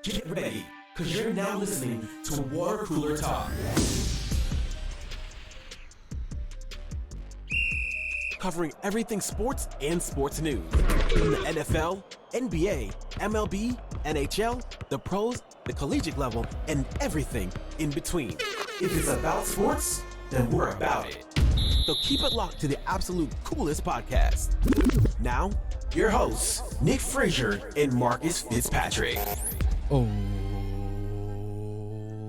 Get ready, because you're now listening to Water Cooler Talk. Covering everything sports and sports news. From the NFL, NBA, MLB, NHL, the pros, the collegiate level, and everything in between. If it's about sports, then we're about it. So keep it locked to the absolute coolest podcast. Now, your hosts, Nick Frazier and Marcus Fitzpatrick. Oh.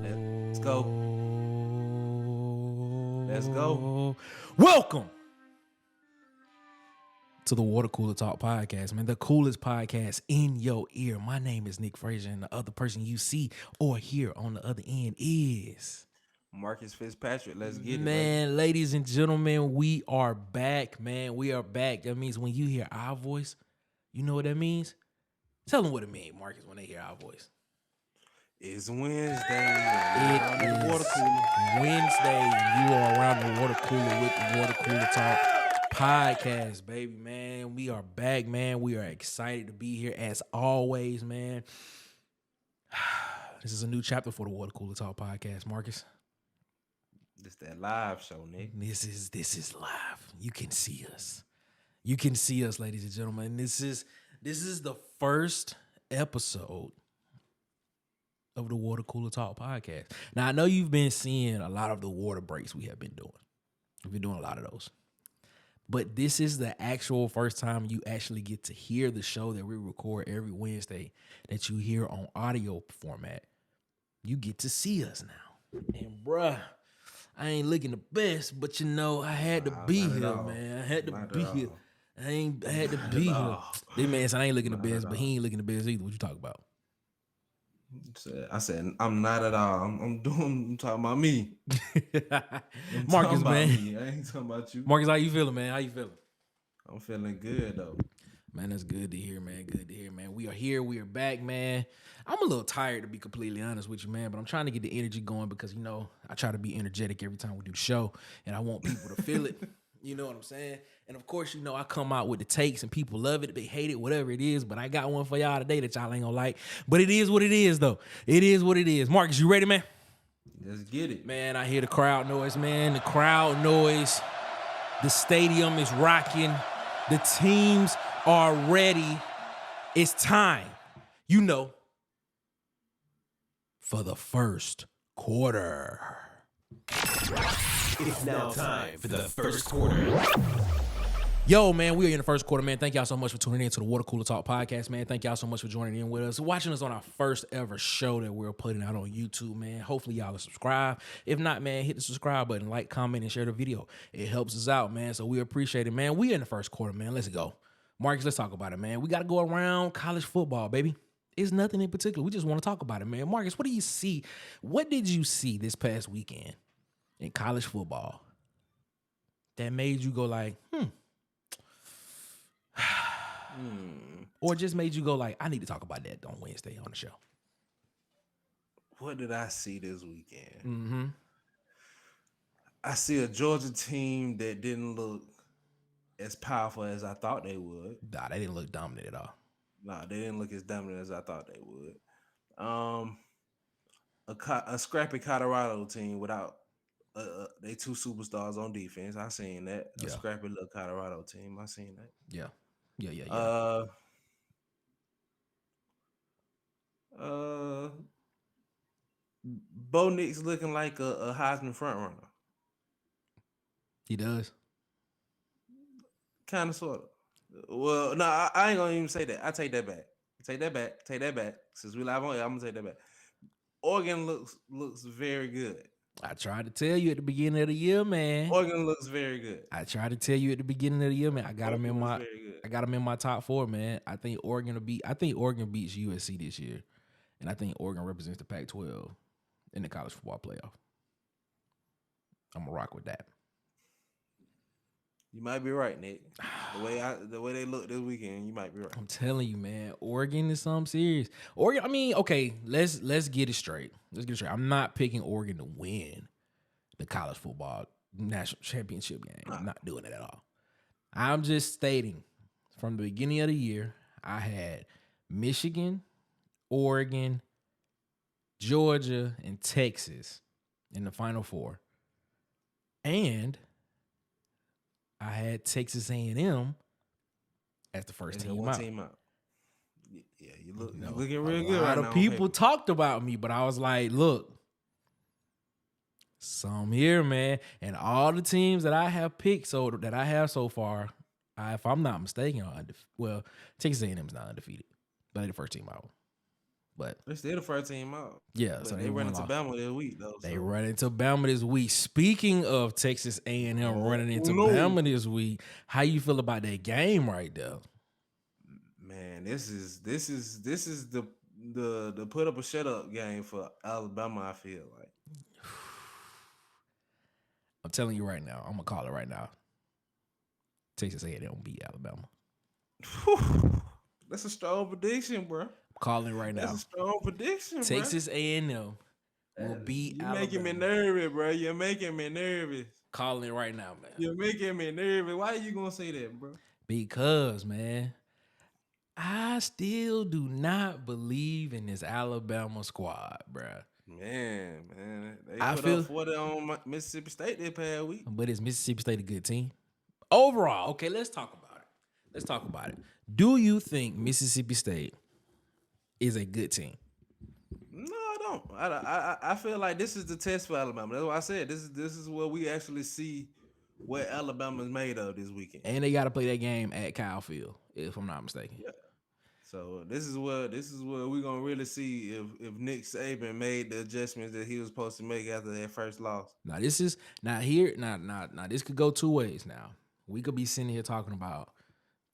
Let's go. Let's go. Welcome to the Water Cooler Talk podcast, man. The coolest podcast in your ear. My name is Nick Frazier, and the other person you see or hear on the other end is Marcus Fitzpatrick. Let's get it, man. Ladies and gentlemen, we are back, man. We are back. That means when you hear our voice, you know what that means? Tell them what it means, Marcus, when they hear our voice. It's Wednesday. It is Water Cooler. Wednesday. You are around the Water Cooler with the Water Cooler Talk podcast, baby, man. We are back, man. We are excited to be here as always, man. This is a new chapter for the Water Cooler Talk podcast, Marcus. This that live show, Nick. This is live. You can see us. You can see us, ladies and gentlemen. This is the first episode of the Water Cooler Talk podcast. Now, I know you've been seeing a lot of the water breaks we have been doing. We've been doing a lot of those. But this is the actual first time you actually get to hear the show that we record every Wednesday that you hear on audio format. You get to see us now. And bruh, I ain't looking the best, but you know, I had to be here, man. I had to be here. I had to be here. This man said I ain't looking the best, but he ain't looking the best either. What you talking about? I said I'm not at all. I'm talking about me. Marcus, man. I ain't talking about you. Marcus, how you feeling, man? How you feeling? I'm feeling good though. Man, that's good to hear, man. Good to hear, man. We are here. We are back, man. I'm a little tired, to be completely honest with you, man, but I'm trying to get the energy going because, you know, I try to be energetic every time we do the show, and I want people to feel it. You know what I'm saying? And, of course, you know, I come out with the takes, and people love it. They hate it, whatever it is, but I got one for y'all today that y'all ain't gonna like. But it is what it is, though. It is what it is. Marcus, you ready, man? Let's get it. Man, I hear the crowd noise, man. The crowd noise. The stadium is rocking. The teams are ready. It's time, you know, for the first quarter. It's now time for the first quarter. Yo, man, we are in the first quarter, man. Thank y'all so much for tuning in to the Water Cooler Talk podcast, man. Thank y'all so much for joining in with us, watching us on our first ever show that we're putting out on YouTube, man. Hopefully y'all will subscribe. If not, man, hit the subscribe button, like, comment, and share the video. It helps us out, man, so we appreciate it, man. We are in the first quarter, man. Let's go. Marcus, let's talk about it, man. We got to go around college football, baby. It's nothing in particular. We just want to talk about it, man. Marcus, what do you see? What did you see this past weekend in college football that made you go like, or just made you go like, I need to talk about that on Wednesday on the show? What did I see this weekend? Mm-hmm. I see a Georgia team that didn't look as powerful as I thought they would. Nah, they didn't look dominant at all. Nah, they didn't look as dominant as I thought they would. A scrappy Colorado team without they two superstars on defense. I seen that. A scrappy little Colorado team. I seen that. Yeah. Bo Nix looking like a Heisman front runner. He does. Kind of, sort of. Well, no, I ain't gonna even say that. I take that back. Take that back. Since we live on here, I'm gonna take that back. Oregon looks very good. I tried to tell you at the beginning of the year, man. Oregon looks very good. I tried to tell you at the beginning of the year, man. I got them in my top 4, man. I think Oregon beats USC this year, and I think Oregon represents the Pac-12 in the college football playoff. I'm gonna rock with that. You might be right, Nick. The way they look this weekend, you might be right. I'm telling you, man. Oregon is something serious. Oregon, I mean, okay, let's get it straight. I'm not picking Oregon to win the college football national championship game. I'm not doing it at all. I'm just stating from the beginning of the year, I had Michigan, Oregon, Georgia, and Texas in the Final Four. And I had Texas A&M as the first team out. Yeah, you looking real good A right lot now. of people talked about me, but I was like, look, some here, man. And all the teams that I have picked so far, if I'm not mistaken, are well, Texas A&M is not undefeated, but they're the first team out. But they're still the first team out. Yeah, but so they run into Bama this week though. They run into Bama this week. Speaking of Texas A&M running into Bama this week, how you feel about that game right there? Man, this is the put up or shut up game for Alabama. I feel like. I'm telling you right now. I'm gonna call it right now. Texas A&M beat Alabama. That's a strong prediction, bro. I'm calling it right now. That's a strong prediction, Texas A&M will beat Alabama. You're making me nervous, bro. You're making me nervous. Calling it right now, man. You're making me nervous. Why are you gonna say that, bro? Because, man, I still do not believe in this Alabama squad, bro. Man, they put up 40 on Mississippi State this past week. But is Mississippi State a good team? Overall, okay, let's talk about it. Do you think Mississippi State is a good team? No, I don't. I feel like this is the test for Alabama. That's why I said this is where we actually see what Alabama's made of this weekend. And they got to play that game at Kyle Field, if I'm not mistaken. Yeah. So this is where we're gonna really see if Nick Saban made the adjustments that he was supposed to make after that first loss. Now this could go two ways. Now we could be sitting here talking about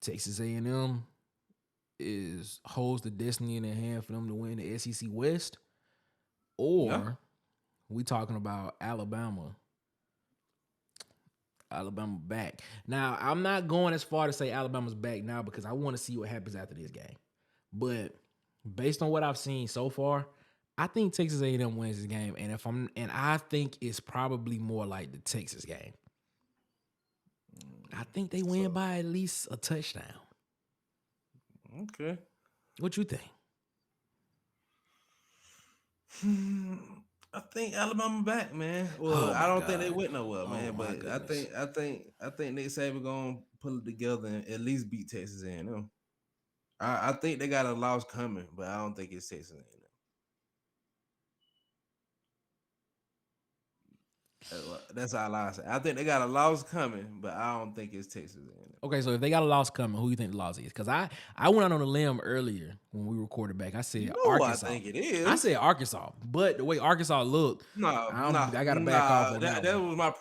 Texas A&M holds the destiny in their hand for them to win the SEC West, or we talking about Alabama back. Now, I'm not going as far to say Alabama's back now because I want to see what happens after this game. But based on what I've seen so far, I think Texas A&M wins this game, and I think it's probably more like the Texas game. I think they win by at least a touchdown. Okay. What you think? I think Alabama back, man. Well, I don't think they went nowhere, man. But I think Nick Saban gonna pull it together and at least beat Texas A&M. I think they got a loss coming, but I don't think it's Texas A&M. That's all I say. I think they got a loss coming, but I don't think it's Texas A&M. Okay, so if they got a loss coming, who you think the loss is? Because I went out on a limb earlier when we recorded back. I said Arkansas. I think it is. I said Arkansas, but the way Arkansas looked, I got to back off on that. That was my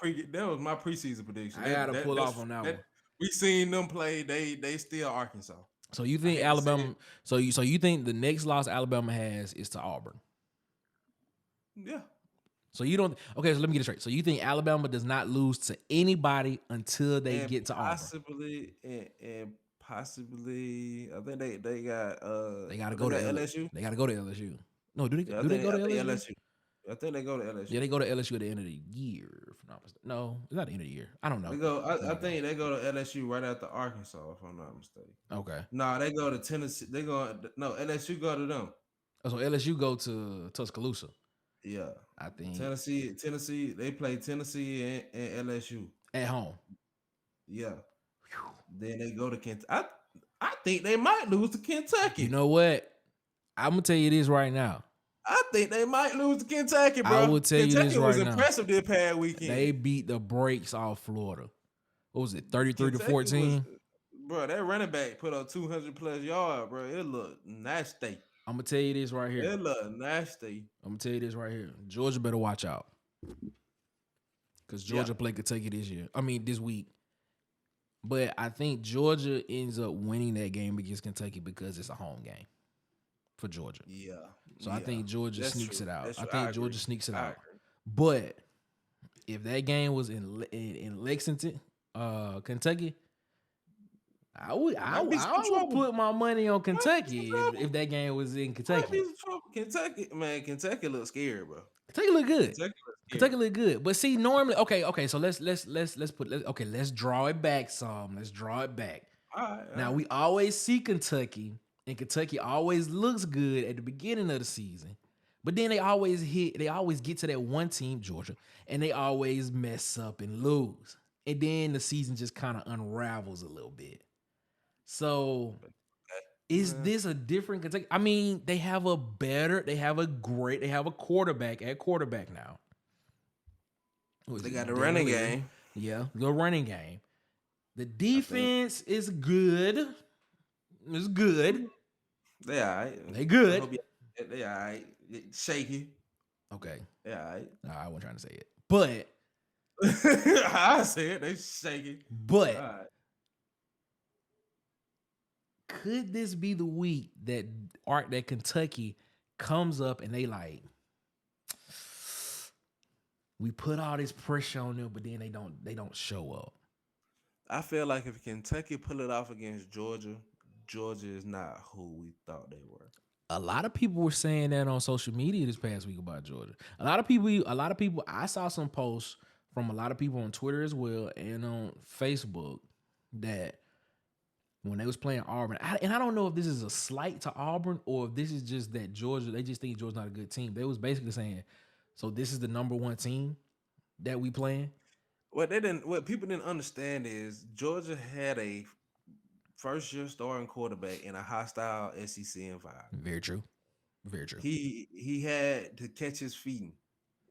preseason prediction. I got to pull off on that one. We seen them play. They still Arkansas. So you think Alabama? So you think the next loss Alabama has is to Auburn? Yeah. So you don't. Okay, so let me get it straight. So you think Alabama does not lose to anybody until they get to Auburn? Possibly. I think they got. They got to go to LSU. They got to go to LSU. No, do they go to LSU? I think they go to LSU. Yeah, they go to LSU at the end of the year. If I'm not mistaken. No, it's not the end of the year. I don't know. I think they go to LSU right after Arkansas, if I'm not mistaken. Okay. No, they go to Tennessee. LSU go to them. Oh, so LSU go to Tuscaloosa. Yeah, I think Tennessee. They play Tennessee and LSU at home. Yeah. Whew. Then they go to Kentucky. I think they might lose to Kentucky. You know what? I'm gonna tell you this right now. I think they might lose to Kentucky, bro. I will tell you this right now. Kentucky was impressive this past weekend. They beat the brakes off Florida. What was it, 33-14? Bro, that running back put up 200 plus yards, bro. It looked nasty. I'm gonna tell you this right here. It looked nasty. I'm gonna tell you this right here. Georgia better watch out. Because Georgia played Kentucky this week. But I think Georgia ends up winning that game against Kentucky because it's a home game for Georgia. Yeah. So I think Georgia sneaks it out. I think Georgia sneaks it out. Agree. But if that game was in Lexington, Kentucky, I would put my money on Kentucky if that game was in Kentucky. Kentucky looks scary, bro. Kentucky look good. Kentucky look good. But see, normally, okay. So let's draw it back some. Let's draw it back. All right. Now we always see Kentucky And Kentucky always looks good at the beginning of the season. But then they always get to that one team, Georgia, and they always mess up and lose. And then the season just kind of unravels a little bit. So is this a different Kentucky? I mean, they have a quarterback at quarterback now. They got the running game. Yeah, the running game. The defense is good. It's good. They all right. They good. They all right. Shaky. Okay. Yeah, all right. No, I wasn't trying to say it. But I said they shaky. But right. Could this be the week that Kentucky comes up and they like, we put all this pressure on them, but then they don't show up? I feel like if Kentucky pull it off against Georgia, Georgia is not who we thought they were. A lot of people were saying that on social media this past week about Georgia. A lot of people. I saw some posts from a lot of people on Twitter as well and on Facebook that when they was playing Auburn, and I don't know if this is a slight to Auburn or if this is just that Georgia, they just think Georgia's not a good team. They was basically saying, so this is the number one team that we playing. What people didn't understand is Georgia had a first-year starting quarterback in a hostile SEC environment. Very true. Very true. He had to catch his feet.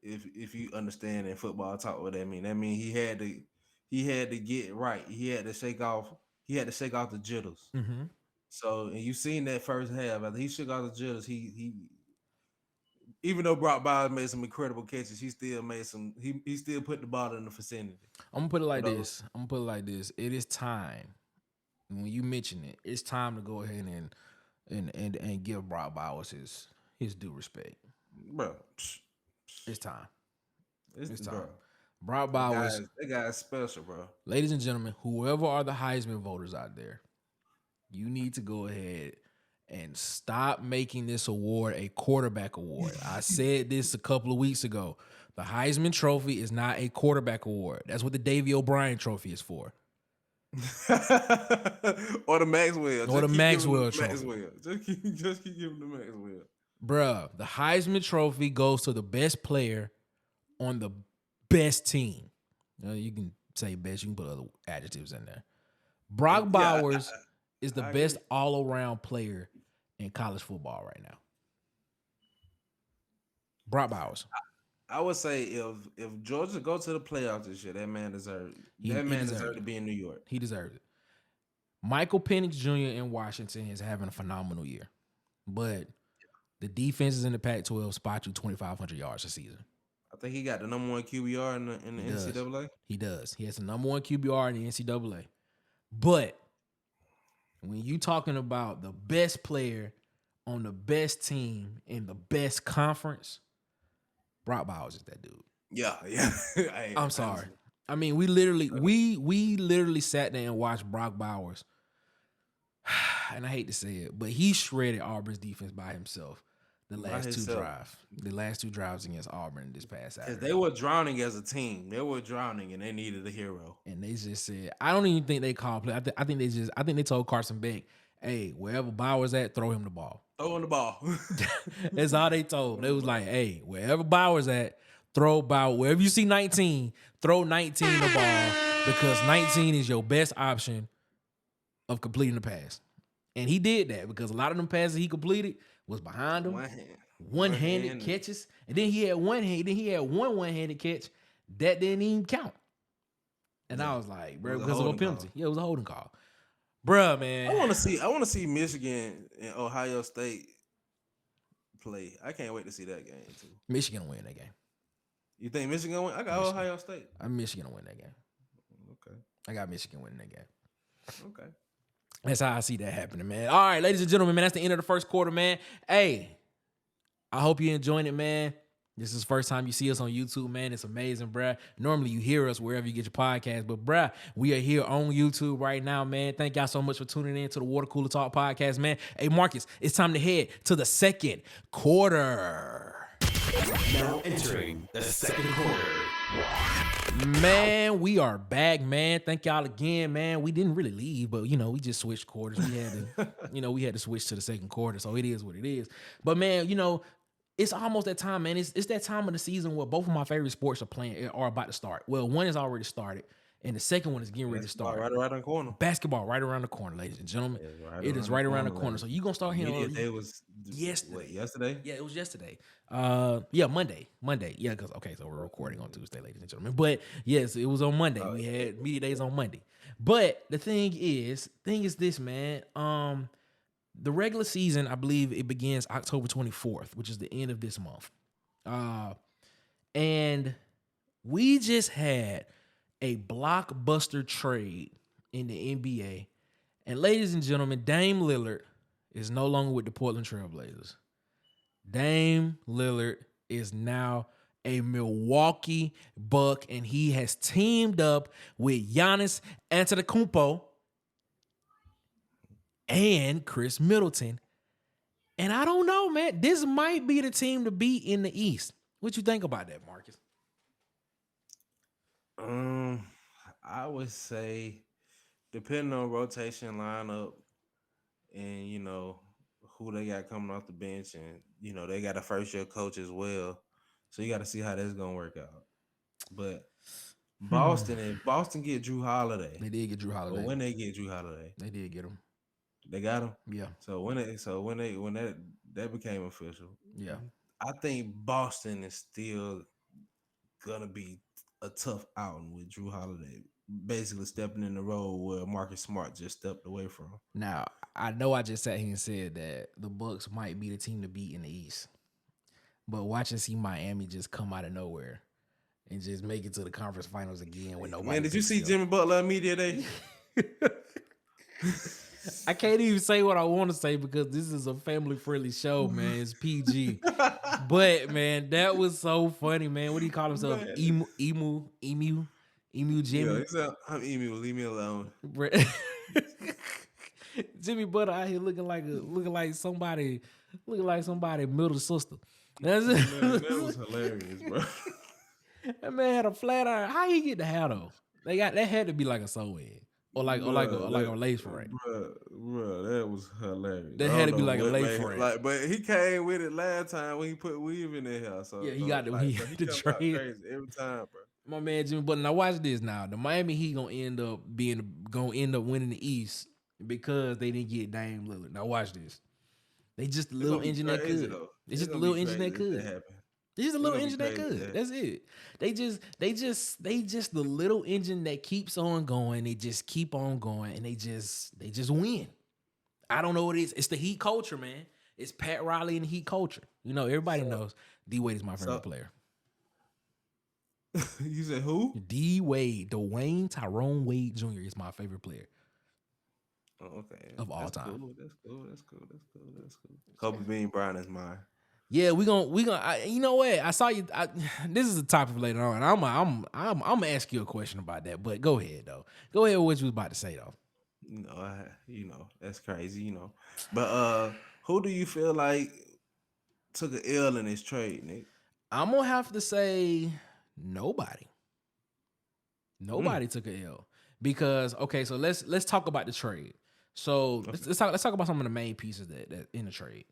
If you understand in football talk what that mean. That mean he had to get right. He had to shake off the jitters. Mm-hmm. So, and you seen that first half. After he shook off the jitters, he even though Brock Bowers made some incredible catches, he still put the ball in the vicinity. I'm gonna put it like this. It is time. When you mention it, it's time to go ahead and give Brock Bowers his due respect. Bro. It's time. It's time. Bro. Brock Bowers. That guy's special, bro. Ladies and gentlemen, whoever are the Heisman voters out there, you need to go ahead and stop making this award a quarterback award. I said this a couple of weeks ago. The Heisman Trophy is not a quarterback award. That's what the Davey O'Brien Trophy is for. Or the Maxwell. Or the Maxwell Trophy. Just keep giving the Maxwell. Bruh, the Heisman Trophy goes to the best player on the best team. You can say best. You can put other adjectives in there. Brock Bowers is the best all-around player in college football right now. Brock Bowers. I would say if Georgia go to the playoffs this year, that man deserves to be in New York. He deserves it. Michael Penix Jr. in Washington is having a phenomenal year. But the defenses in the Pac-12 spot you 2,500 yards a season. I think he got the number one QBR in the NCAA. He does. He has the number one QBR in the NCAA. But when you talking about the best player on the best team in the best conference, Brock Bowers is that dude. Yeah. I'm sorry. I mean, we literally sat there and watched Brock Bowers. And I hate to say it, but he shredded Auburn's defense by himself. The last two drives against Auburn this past Saturday. They were drowning as a team. They were drowning, and they needed a hero. And they just said, I don't even think they called play. I think they told Carson Beck, hey, wherever Bowers at, throw him the ball. Throw him the ball. That's all they told him. They was like, hey, wherever Bowers at, throw Bowers. Wherever you see 19, throw 19 the ball because 19 is your best option of completing the pass. And he did that because a lot of them passes he completed was behind him. One-handed catches. And then he had one one-handed catch that didn't even count. And I was like, bro, because of a penalty. Yeah, it was a holding call. Bruh, man. I want to see Michigan and Ohio State play. I can't wait to see that game too. Michigan will win that game. You think Michigan win? I got Michigan. Ohio State. I'm Michigan to win that game. Okay. I got Michigan winning that game. Okay. That's how I see that happening, man. All right, ladies and gentlemen, man, that's the end of the first quarter, man. Hey, I hope you're enjoying it, man. This is the first time you see us on YouTube, man. It's amazing, bruh. Normally you hear us wherever you get your podcast, but bruh, we are here on YouTube right now, man. Thank y'all so much for tuning in to the Water Cooler Talk podcast, man. Hey, Marcus, it's time to head to the second quarter. Now entering the second quarter. Man, we are back, man. Thank y'all again, man. We didn't really leave, but we just switched quarters. We had to, we had to switch to the second quarter, so it is what it is. But man, it's almost that time, man. It's that time of the season where both of my favorite sports are about to start. Well, one is already started, and the second one is getting ready to start. Right around the corner. Basketball right around the corner, ladies and gentlemen. It is right around the corner. So you gonna start hearing. It was yesterday. Yeah, it was yesterday. Monday. Yeah, because so we're recording on Tuesday, ladies and gentlemen. But yes, it was on Monday. We had media days on Monday. But the thing is this, man. The regular season, I believe it begins October 24th, which is the end of this month. And we just had a blockbuster trade in the NBA. And ladies and gentlemen, Dame Lillard is no longer with the Portland Trail Blazers. Dame Lillard is now a Milwaukee Buck, and he has teamed up with Giannis Antetokounmpo and Chris Middleton. And I don't know, man. This might be the team to beat in the East. What you think about that, Marcus? I would say, depending on rotation lineup and who they got coming off the bench, and they got a first year coach as well, so you got to see how that's gonna work out. But Boston get Drew Holiday. They did get Drew Holiday. But when they get Drew Holiday, they did get him. They got him. Yeah. So when that became official, yeah, I think Boston is still gonna be a tough outing with Drew Holiday basically stepping in the role where Marcus Smart just stepped away from. Now, I know I just sat here and said that the Bucks might be the team to beat in the East, but watching see Miami just come out of nowhere and just make it to the conference finals again with nobody. Man, did you see Jimmy Butler media day? I can't even say what I want to say because this is a family-friendly show, man. It's PG. But, man, that was so funny, man. What do you call himself? Man. Emu Jimmy? Yeah, I'm Emu. Leave me alone. Jimmy Butler out here looking like somebody middle sister. That's it. Man, that was hilarious, bro. That man had a flat iron. How he get the hat off? That had to be like a sew-in. Or like a lace frame. Bro, that was hilarious. That had to be like a lace frame. But he came with it last time when he put weave in there. So yeah, he got the trade every time, bro. My man Jimmy Butler. Now watch this. Now the Miami Heat gonna end up winning the East because they didn't get Dame Lillard. Now watch this. They just a little engine that could. It's just a little engine that could. They just a little engine that could. That's it. They just the little engine that keeps on going. They just keep on going, and they just win. I don't know what it is. It's the Heat culture, man. It's Pat Riley and the Heat culture. Everybody knows D Wade is my favorite player. You said who? D Wade, Dwayne Tyrone Wade Jr. is my favorite player. Oh, okay. Of all time. Cool. That's cool. Kobe Bean Bryant is mine. Yeah, we gonna. You know what? I saw you. This is a topic later on. I'm gonna ask you a question about that. But go ahead though. Go ahead with what you was about to say though. That's crazy. But who do you feel like took an L in this trade, Nick? I'm gonna have to say nobody. Nobody took an L because so let's talk about the trade. So let's talk about some of the main pieces that in the trade.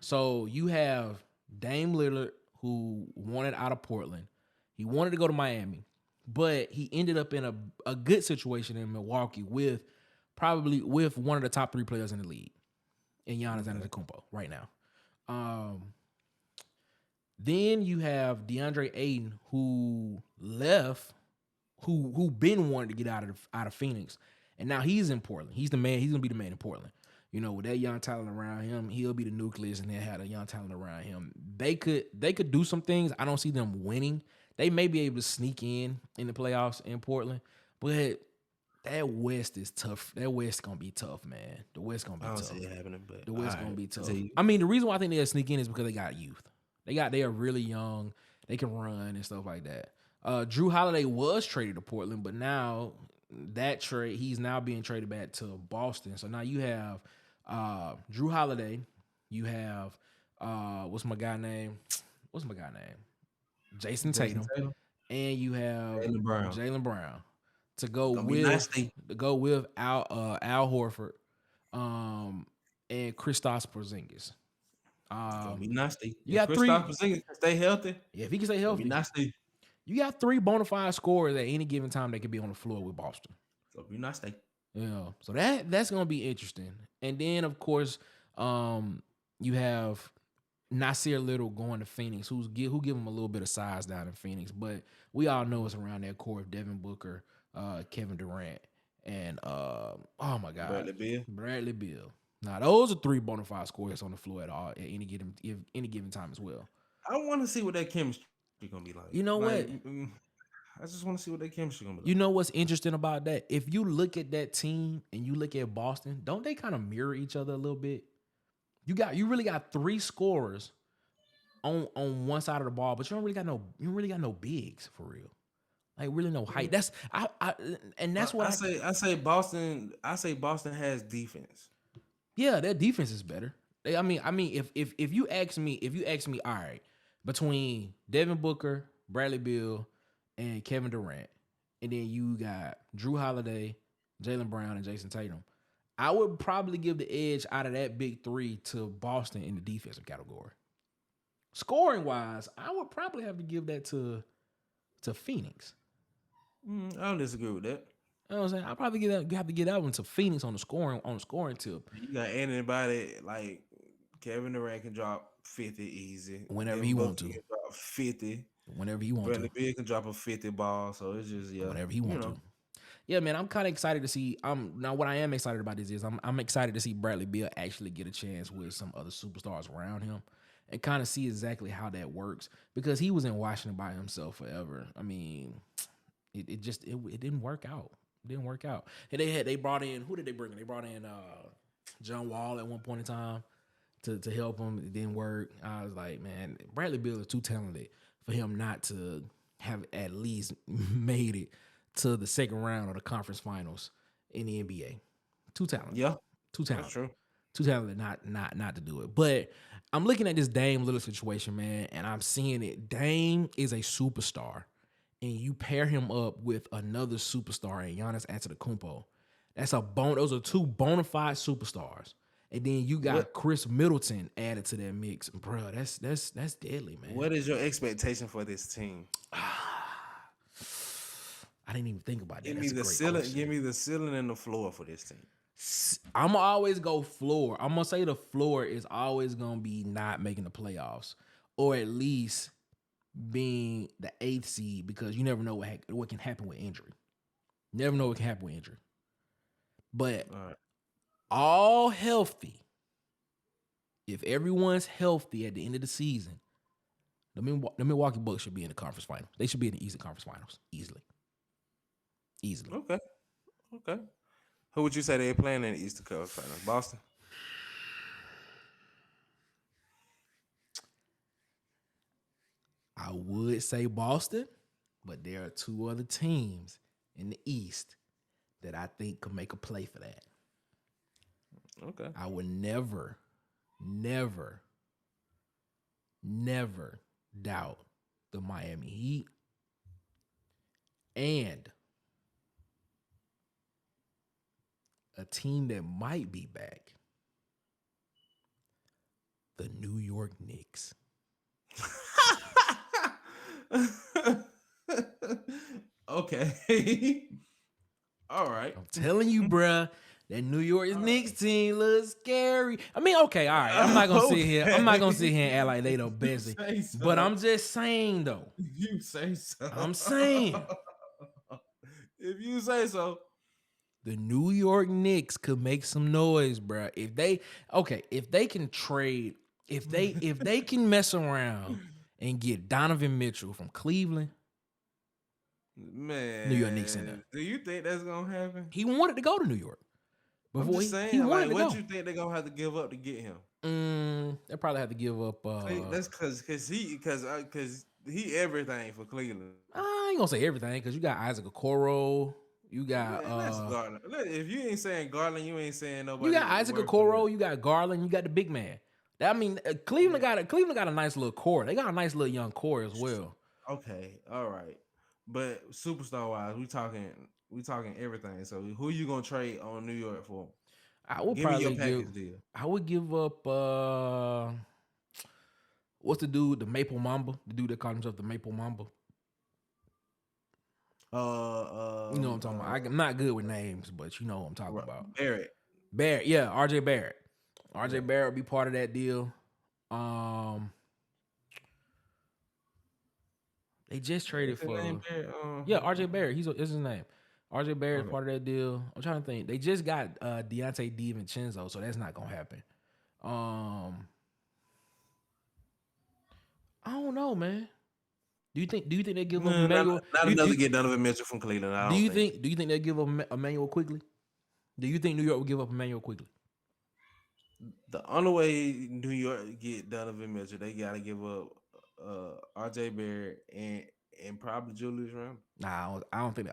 So you have Dame Lillard, who wanted out of Portland. He wanted to go to Miami, but he ended up in a good situation in Milwaukee with one of the top 3 players in the league, in Giannis Antetokounmpo right now. Then you have DeAndre Ayton, who left, who been wanting to get out of Phoenix, and now he's in Portland. He's the man. He's gonna be the man in Portland. With that young talent around him, he'll be the nucleus, and they had a young talent around him. They could do some things. I don't see them winning. They may be able to sneak in the playoffs in Portland, but that West is tough. That West gonna be tough, man. The West gonna be tough. I don't see it happening, but the West gonna be tough. I mean, the reason why I think they'll sneak in is because they got youth. They are really young. They can run and stuff like that. Drew Holiday was traded to Portland, but now that trade, he's now being traded back to Boston. So now you have Drew Holiday. You have what's my guy name? Jason Tatum. and you have Jaylen Brown to go with Al Horford, and Kristaps Porzingis. It's gonna be nasty. You got Kristaps Porzingis can stay healthy. Yeah, if he can stay healthy, be nasty. You got 3 bona fide scorers at any given time that could be on the floor with Boston. So be nasty. Yeah, so that's gonna be interesting. And then of course, you have Nasir Little going to Phoenix, who give him a little bit of size down in Phoenix, but we all know it's around that core of Devin Booker, Kevin Durant, and oh my God, Bradley Beal. Now those are 3 bona fide scorers on the floor at any given time as well. I want to see what that chemistry gonna be like. You know what? I just want to see what that chemistry gonna be like. You know what's interesting about that? If you look at that team and you look at Boston, don't they kind of mirror each other a little bit? You really got 3 scorers on one side of the ball, but you don't really got no bigs for real. Like really no height. That's what I say Boston has defense. Yeah, their defense is better. I mean, if you ask me, all right, between Devin Booker, Bradley Beal, and Kevin Durant, and then you got Drew Holiday, Jaylen Brown, and Jason Tatum, I would probably give the edge out of that big 3 to Boston in the defensive category. Scoring wise, I would probably have to give that to Phoenix. I don't disagree with that. You know what I'm saying? I'll probably have to get that one to Phoenix on the scoring tip. You got anybody like Kevin Durant can drop 50 easy whenever he want to. Can drop 50 whenever he want to. Bradley Beal can drop a 50 ball, so it's just whenever he want to. Yeah, man, I'm kind of excited to see. Now what I am excited about is I'm excited to see Bradley Beal actually get a chance with some other superstars around him and kind of see exactly how that works, because he was in Washington by himself forever. I mean, it didn't work out. It didn't work out. And they brought in, who did they bring in? They brought in John Wall at one point in time to help him. It didn't work. I was like, man, Bradley Beal is too talented for him not to have at least made it to the second round of the conference finals in the NBA. Too talented. Yeah. Too talented. That's true. Too talented not to do it. But I'm looking at this Dame Lillard situation, man, and I'm seeing it. Dame is a superstar, and you pair him up with another superstar in Giannis Antetokounmpo. Those are 2 bona fide superstars. And then you got Chris Middleton added to that mix. Bro, that's deadly, man. What is your expectation for this team? I didn't even think about that. Give me the ceiling and the floor for this team. I'm gonna always go floor. I'm gonna say the floor is always gonna be not making the playoffs, or at least being the 8th seed, because you never know what can happen with injury. Never know what can happen with injury. But all healthy, if everyone's healthy at the end of the season, the Milwaukee Bucks should be in the conference finals. They should be in the Eastern Conference Finals easily. Okay. Who would you say they're playing in the Eastern Conference Finals? Boston? I would say Boston, but there are 2 other teams in the East that I think could make a play for that. Okay. I would never doubt the Miami Heat and a team that might be back, the New York Knicks. Okay. All right. I'm telling you, bruh, that New York Knicks team looks scary. I mean, okay, all right. I'm not gonna sit here and act like they the best. So. But I'm just saying though. You say so. I'm saying. If you say so. The New York Knicks could make some noise, bruh. If they can trade, if they can mess around and get Donovan Mitchell from Cleveland, man, New York Knicks in there. Do you think that's gonna happen? He wanted to go to New York. I'm just saying, like, what you think they're gonna have to give up to get him? They probably have to give up. That's because he everything for Cleveland. I ain't gonna say everything, because you got Isaac Okoro. You got that's Garland. If you ain't saying Garland, you ain't saying nobody. You got Isaac Okoro, you got Garland, you got the big man. I mean, Cleveland got a nice little core. They got a nice little young core as well. Okay, all right. But superstar wise, we talking everything. So who you gonna trade on New York for? I would Give me your probably package deal. I would give up. What's the dude? The Maple Mamba. The dude that called himself the Maple Mamba. You know what I'm talking about. I'm not good with names, but you know what I'm talking about. Barrett. Yeah, RJ Barrett. RJ Yeah. Barrett be part of that deal. They just traded for RJ Barrett. Is his name. RJ Barrett is part of that deal. I'm trying to think. They just got Deontay DiVincenzo, so that's not gonna happen. I don't know, man. Do you think they give up Emmanuel? Not another get Donovan Mitchell from Cleveland. Do you think they give up Emmanuel quickly? Do you think New York will give up Emmanuel quickly? The only way New York get Donovan Mitchell, they gotta give up RJ Barrett and probably Julius Randle. Nah, I don't think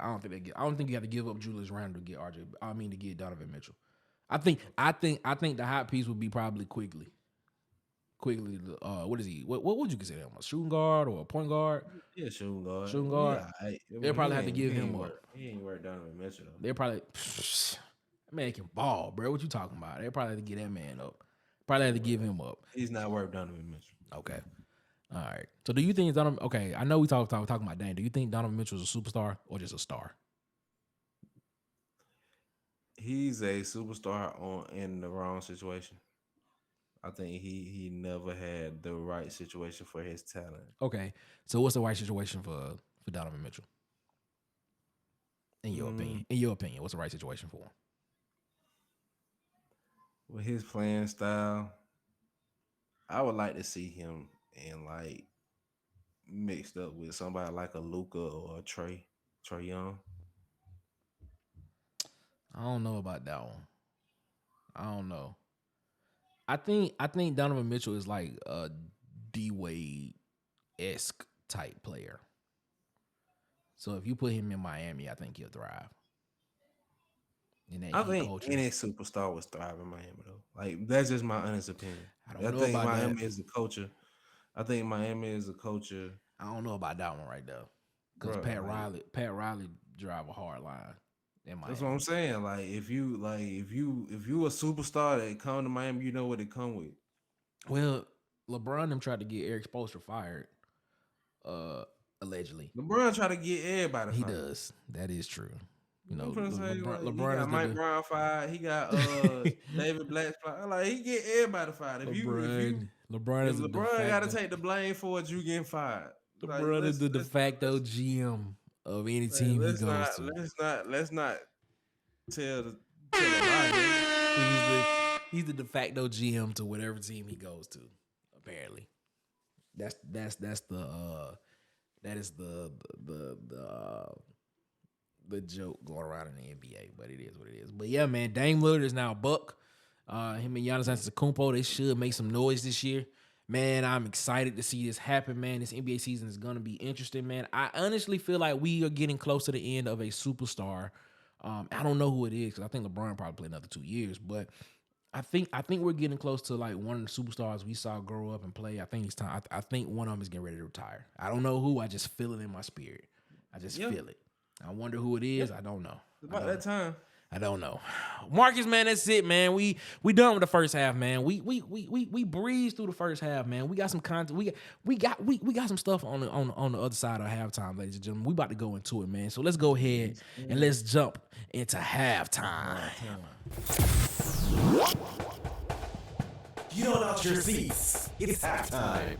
you have to give up Julius Randle to get to get Donovan Mitchell. I think the hot piece would be probably quickly. What is he? What would you consider him? A shooting guard or a point guard? Yeah, shooting guard. They'll probably have to give him up. He ain't worth Donovan Mitchell though. They'll probably that man can ball, bro. What you talking about? They'll probably have to get that man up. Probably have to give him up. He's not worth Donovan Mitchell. Okay. All right. So do you think Donovan? Okay, I know we talking about Dame. Do you think Donovan Mitchell is a superstar or just a star? He's a superstar in the wrong situation. I think he never had the right situation for his talent. Okay. So what's the right situation for Donovan Mitchell? In your opinion, what's the right situation for him? With his playing style, I would like to see him in like mixed up with somebody like a Luka or a Trae Young. I don't know about that one. I don't know. I think Donovan Mitchell is like a D Wade-esque type player. So if you put him in Miami, I think he'll thrive. I think any superstar would thrive in Miami though. Like that's just my honest opinion. I think Miami is a culture. I think Miami is a culture. I don't know about that one right there. Because Pat Riley drive a hard line. That's what I'm saying. Like if you a superstar that come to Miami, you know what it come with. Well, LeBron them tried to get Eric Spoelstra fired. Allegedly. LeBron tried to get everybody fired. He does. That is true. You know, LeBron got Mike Brown fired. He got David Black fired. Like he get everybody fired. LeBron got to take the blame for it, you getting fired. LeBron is the de facto GM of any team he goes to. Let's not tell the lie. He's the de facto GM to whatever team he goes to. Apparently, that is the joke going around in the NBA, but it is what it is. But yeah, man, Dame Lillard is now a Buck. Him and Giannis Antetokounmpo, they should make some noise this year. Man, I'm excited to see this happen, man. This NBA season is going to be interesting, man. I honestly feel like we are getting close to the end of a superstar. I don't know who it is because I think LeBron probably play another 2 years, but I think we're getting close to like one of the superstars we saw grow up and play. I think it's time. I think one of them is getting ready to retire. I don't know who. I just feel it in my spirit. I just feel it. I wonder who it is. I don't know. About that time. I don't know. Marcus, man, that's it, man. We done with the first half, man. We breezed through the first half, man. We got some content. We got some stuff on the other side of halftime, ladies and gentlemen. We about to go into it, man. So let's go ahead and let's jump into halftime. You don't out your seats. It's halftime.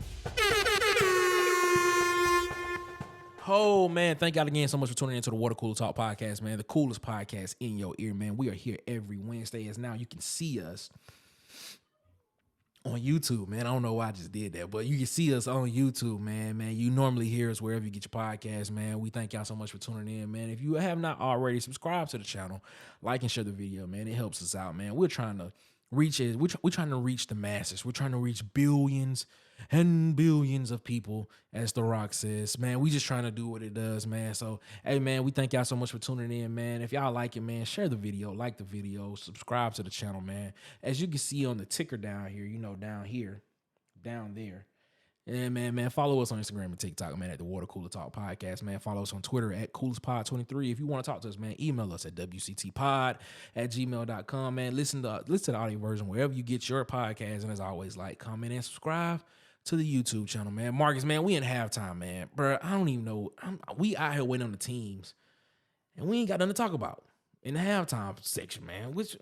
Oh, man, thank y'all again so much for tuning into the Water Cooler Talk podcast, man. The coolest podcast in your ear, man. We are here every Wednesday. As now you can see us on YouTube, man. I don't know why I just did that, but you can see us on YouTube, man. You normally hear us wherever you get your podcast, man. We thank y'all so much for tuning in, man. If you have not already, subscribe to the channel, like and share the video, man. It helps us out, man. We're trying to reach it. We're trying to reach the masses. We're trying to reach billions and billions of people, as The Rock says, man. We just trying to do what it does, man. So, hey, man, we thank y'all so much for tuning in, man. If y'all like it, man, share the video, like the video, subscribe to the channel, man. As you can see on the ticker down here, down there, And man, follow us on Instagram and TikTok, man, at the Water Cooler Talk Podcast, man. Follow us on Twitter at CoolersPod23. If you want to talk to us, man, email us at wctpod@gmail.com, man. Listen to the audio version wherever you get your podcast. And as always, like, comment, and subscribe to the YouTube channel, man. Marcus, man, we in halftime, man. Bro, I don't even know. We out here waiting on the teams, and we ain't got nothing to talk about in the halftime section, man. What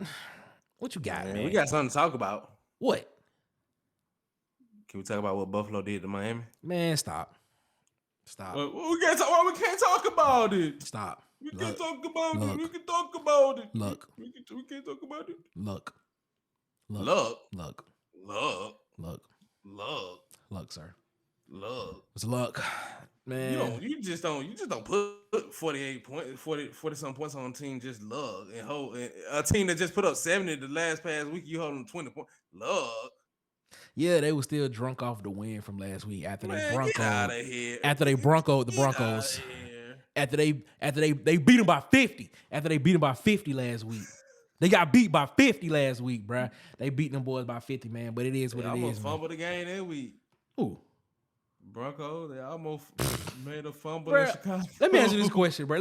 you got, man? We got something to talk about. What? Can we talk about what Buffalo did to Miami? Man, stop. Well, we can't talk about it. Stop. We can't talk about it. We can talk about it. Look. We can't talk about it. Look, sir. Look. It's luck, man. You just don't put 48 points, 40 some points on a team. Just luck and hold a team that just put up 70 the last past week. You hold them 20 points. Luck. Yeah, they were still drunk off the win from last week after they Broncos. Get out of here. After they Broncos, the Broncos. After they beat them by 50. After they beat them by 50 last week. They got beat by 50 last week, bruh. They beat them boys by 50, man. But it is what it is. They almost fumbled the game that week. Ooh. Broncos, they almost made a fumble bruh, in Chicago. Let me answer this question, bro.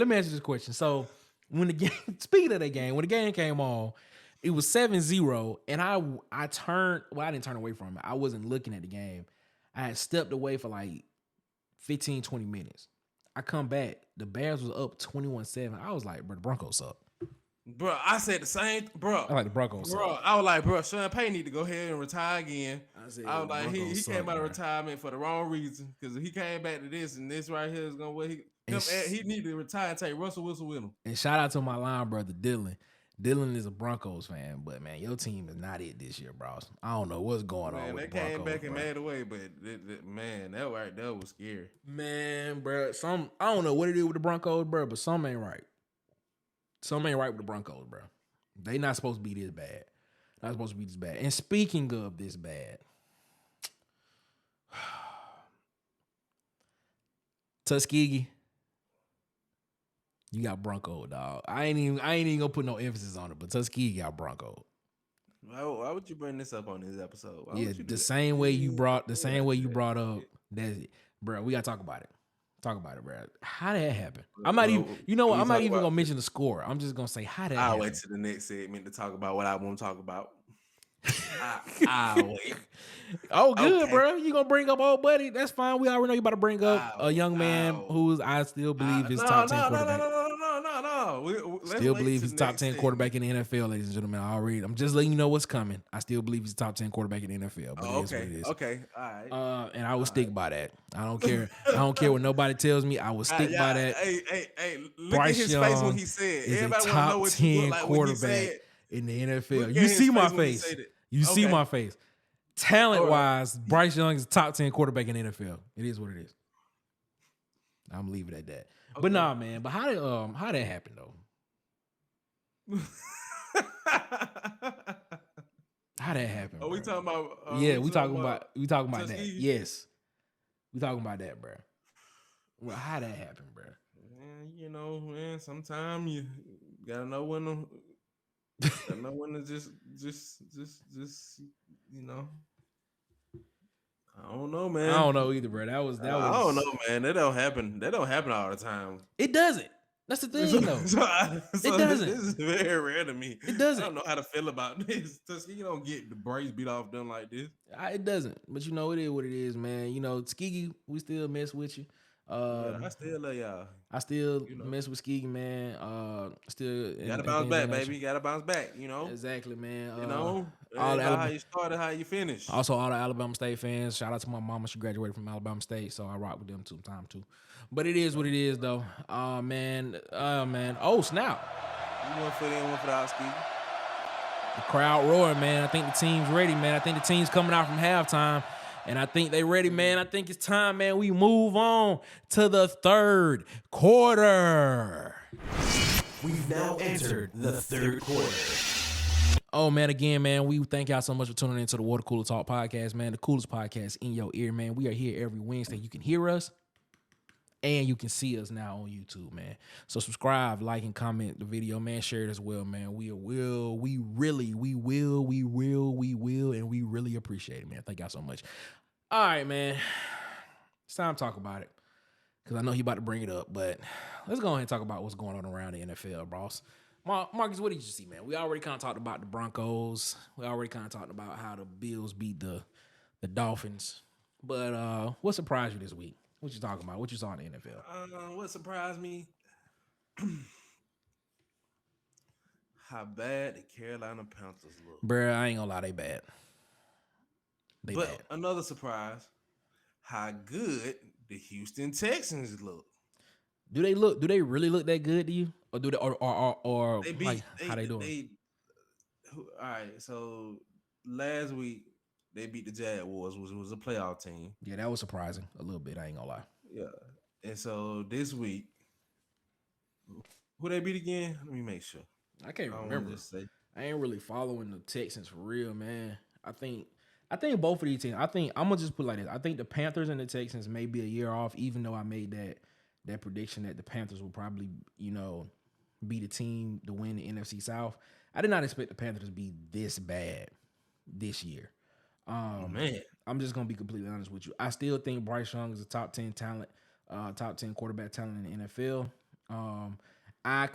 So when the game, speaking of that game, when the game came on, it was 7-0, and I turned. Well, I didn't turn away from it. I wasn't looking at the game. I had stepped away for like 15, 20 minutes. I come back. The Bears was up 21-7. I was like, bro, the Broncos up. Bro, I said the same, bro. I like the Broncos. Bro, I was like, bro, Sean Payton need to go ahead and retire again. I was like, he came out of retirement for the wrong reason, because he came back to this, and this right here is gonna what he need to retire and take Russell Wilson with him. And shout out to my line brother Dylan. Dylan is a Broncos fan, but man, your team is not it this year, bro. I don't know what's going on with the Broncos. They came back and made away, but man, that was scary. Man, bro, I don't know what it is with the Broncos, bro, but something ain't right. Something ain't right with the Broncos, bro. They not supposed to be this bad. Not supposed to be this bad. And speaking of this bad, Tuskegee, you got Bronco, dog. I ain't even gonna put no emphasis on it, but Tuskegee got Bronco. Why would you bring this up on this episode? The same way you brought up that, bro. We gotta talk about it. Talk about it, bro. How did that happen? I'm not even gonna mention the score. I'm just gonna say how did that happen. I'll wait to the next segment to talk about what I want to talk about. I'll wait. Oh, good, okay. Bro. You gonna bring up old buddy? That's fine. We already know you about to bring up a young man who's I still believe is top 10 quarterback. No. Still believe he's top 10 quarterback in the NFL, ladies and gentlemen. I'm just letting you know what's coming. I still believe he's top 10 quarterback in the NFL. But it is. Okay. All right. And I will stick by that. I don't care. I don't care what nobody tells me. I will stick by that. Hey. Look at his face when he said. Everybody want to know what you look like quarterback in the NFL. You see my face. You see my face. Talent-wise, Bryce Young is a top 10 quarterback in the NFL. It is what it is. I'm gonna leave it at that. Okay. But nah, man. But how that happen though? How that happen? Are we talking about? We talking about that. Yes, we talking about that, bro. Well, how that happen, bro? Man. Sometimes you gotta know when to. I know when to just I don't know, man. I don't know either, bro. That was. I don't know, man. That don't happen all the time. It doesn't. That's the thing, though. It doesn't. This is very rare to me. It doesn't. I don't know how to feel about this. You don't get the brace beat off them like this. It doesn't. But it is what it is, man. Skiggy, we still mess with you. I still love y'all. I still mess with Skiggy, man. Still gotta bounce back, baby. Gotta bounce back. Exactly, man. All how you started, how you finished. Also, all the Alabama State fans. Shout out to my mama. She graduated from Alabama State, so I rock with them sometime too. But it is what it is, though. Man. Oh, snap. You one foot in, one foot out, Skiggy. The crowd roaring, man. I think the team's ready, man. I think the team's coming out from halftime. And I think they ready, man. I think it's time, man. We move on to the third quarter. We've now entered the third quarter. Oh, man, again, man, we thank y'all so much for tuning into the Water Cooler Talk podcast, man. The coolest podcast in your ear, man. We are here every Wednesday. You can hear us. And you can see us now on YouTube, man. So subscribe, like, and comment the video, man. Share it as well, man. We really appreciate it, man. Thank y'all so much. All right, man. It's time to talk about it because I know he about to bring it up. But let's go ahead and talk about what's going on around the NFL, boss. Marcus, what did you see, man? We already kind of talked about the Broncos. We already kind of talked about how the Bills beat the Dolphins. But what surprised you this week? What you talking about? What you saw in the NFL? What surprised me? How bad the Carolina Panthers look. Bruh, I ain't gonna lie, they bad. They But bad. another surprise, how good the Houston Texans look. Do they really look that good to you? Or do they or They beat, like how they doing? All right, so last week they beat the Jaguars, which was a playoff team. Yeah, that was surprising a little bit. I ain't gonna lie. Yeah, and so this week, who they beat again? Let me make sure. I can't remember. I ain't really following the Texans for real, man. I think both of these teams. I think I'm gonna just put it like this. I think the Panthers and the Texans may be a year off, even though I made that prediction that the Panthers will probably, be the team to win the NFC South. I did not expect the Panthers to be this bad this year. Man, I'm just gonna be completely honest with you. I still think Bryce Young is a top 10 talent, top 10 quarterback talent in the NFL. I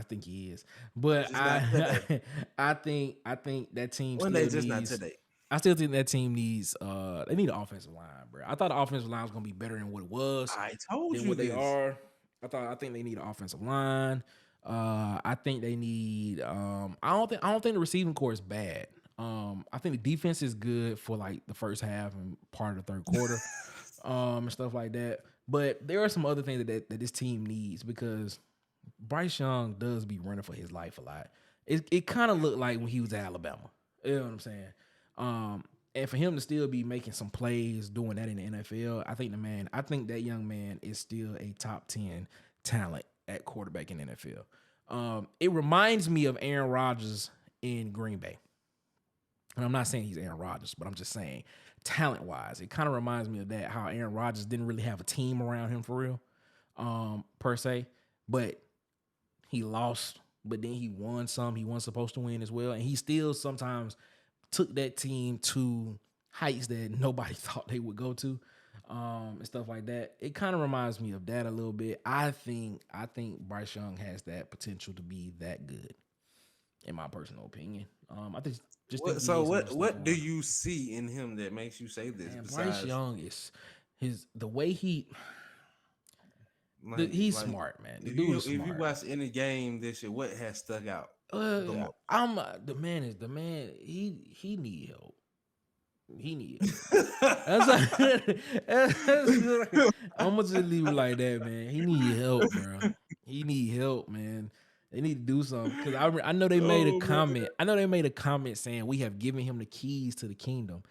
think he is, but I think that team one day, just not today. I still think that team needs they need an offensive line, bro. I thought the offensive line was gonna be better than what it was. I told you what this. They are. I think they need an offensive line. I think they need I don't think the receiving core is bad. I think the defense is good for like the first half and part of the third quarter. And stuff like that. But there are some other things that this team needs because Bryce Young does be running for his life a lot. It kind of looked like when he was at Alabama. You know what I'm saying? And for him to still be making some plays, doing that in the NFL, I think that young man is still a top 10 talent at quarterback in the NFL. It reminds me of Aaron Rodgers in Green Bay. And I'm not saying he's Aaron Rodgers, but I'm just saying talent-wise, it kind of reminds me of that, how Aaron Rodgers didn't really have a team around him for real, per se. But he lost, but then he won some. He wasn't supposed to win as well. And he still sometimes took that team to heights that nobody thought they would go to, and stuff like that. It kind of reminds me of that a little bit. I think Bryce Young has that potential to be that good, in my personal opinion. I think what do you see in him that makes you say this? Man, Bryce Young is the way he's smart, man. The dude is smart. If you watch any game this year, what has stuck out? The man. He need help. He need help. I'm gonna just leave it like that, man. He need help, bro. He need help, man. They need to do something because I know they made a comment. I know they made a comment saying we have given him the keys to the kingdom,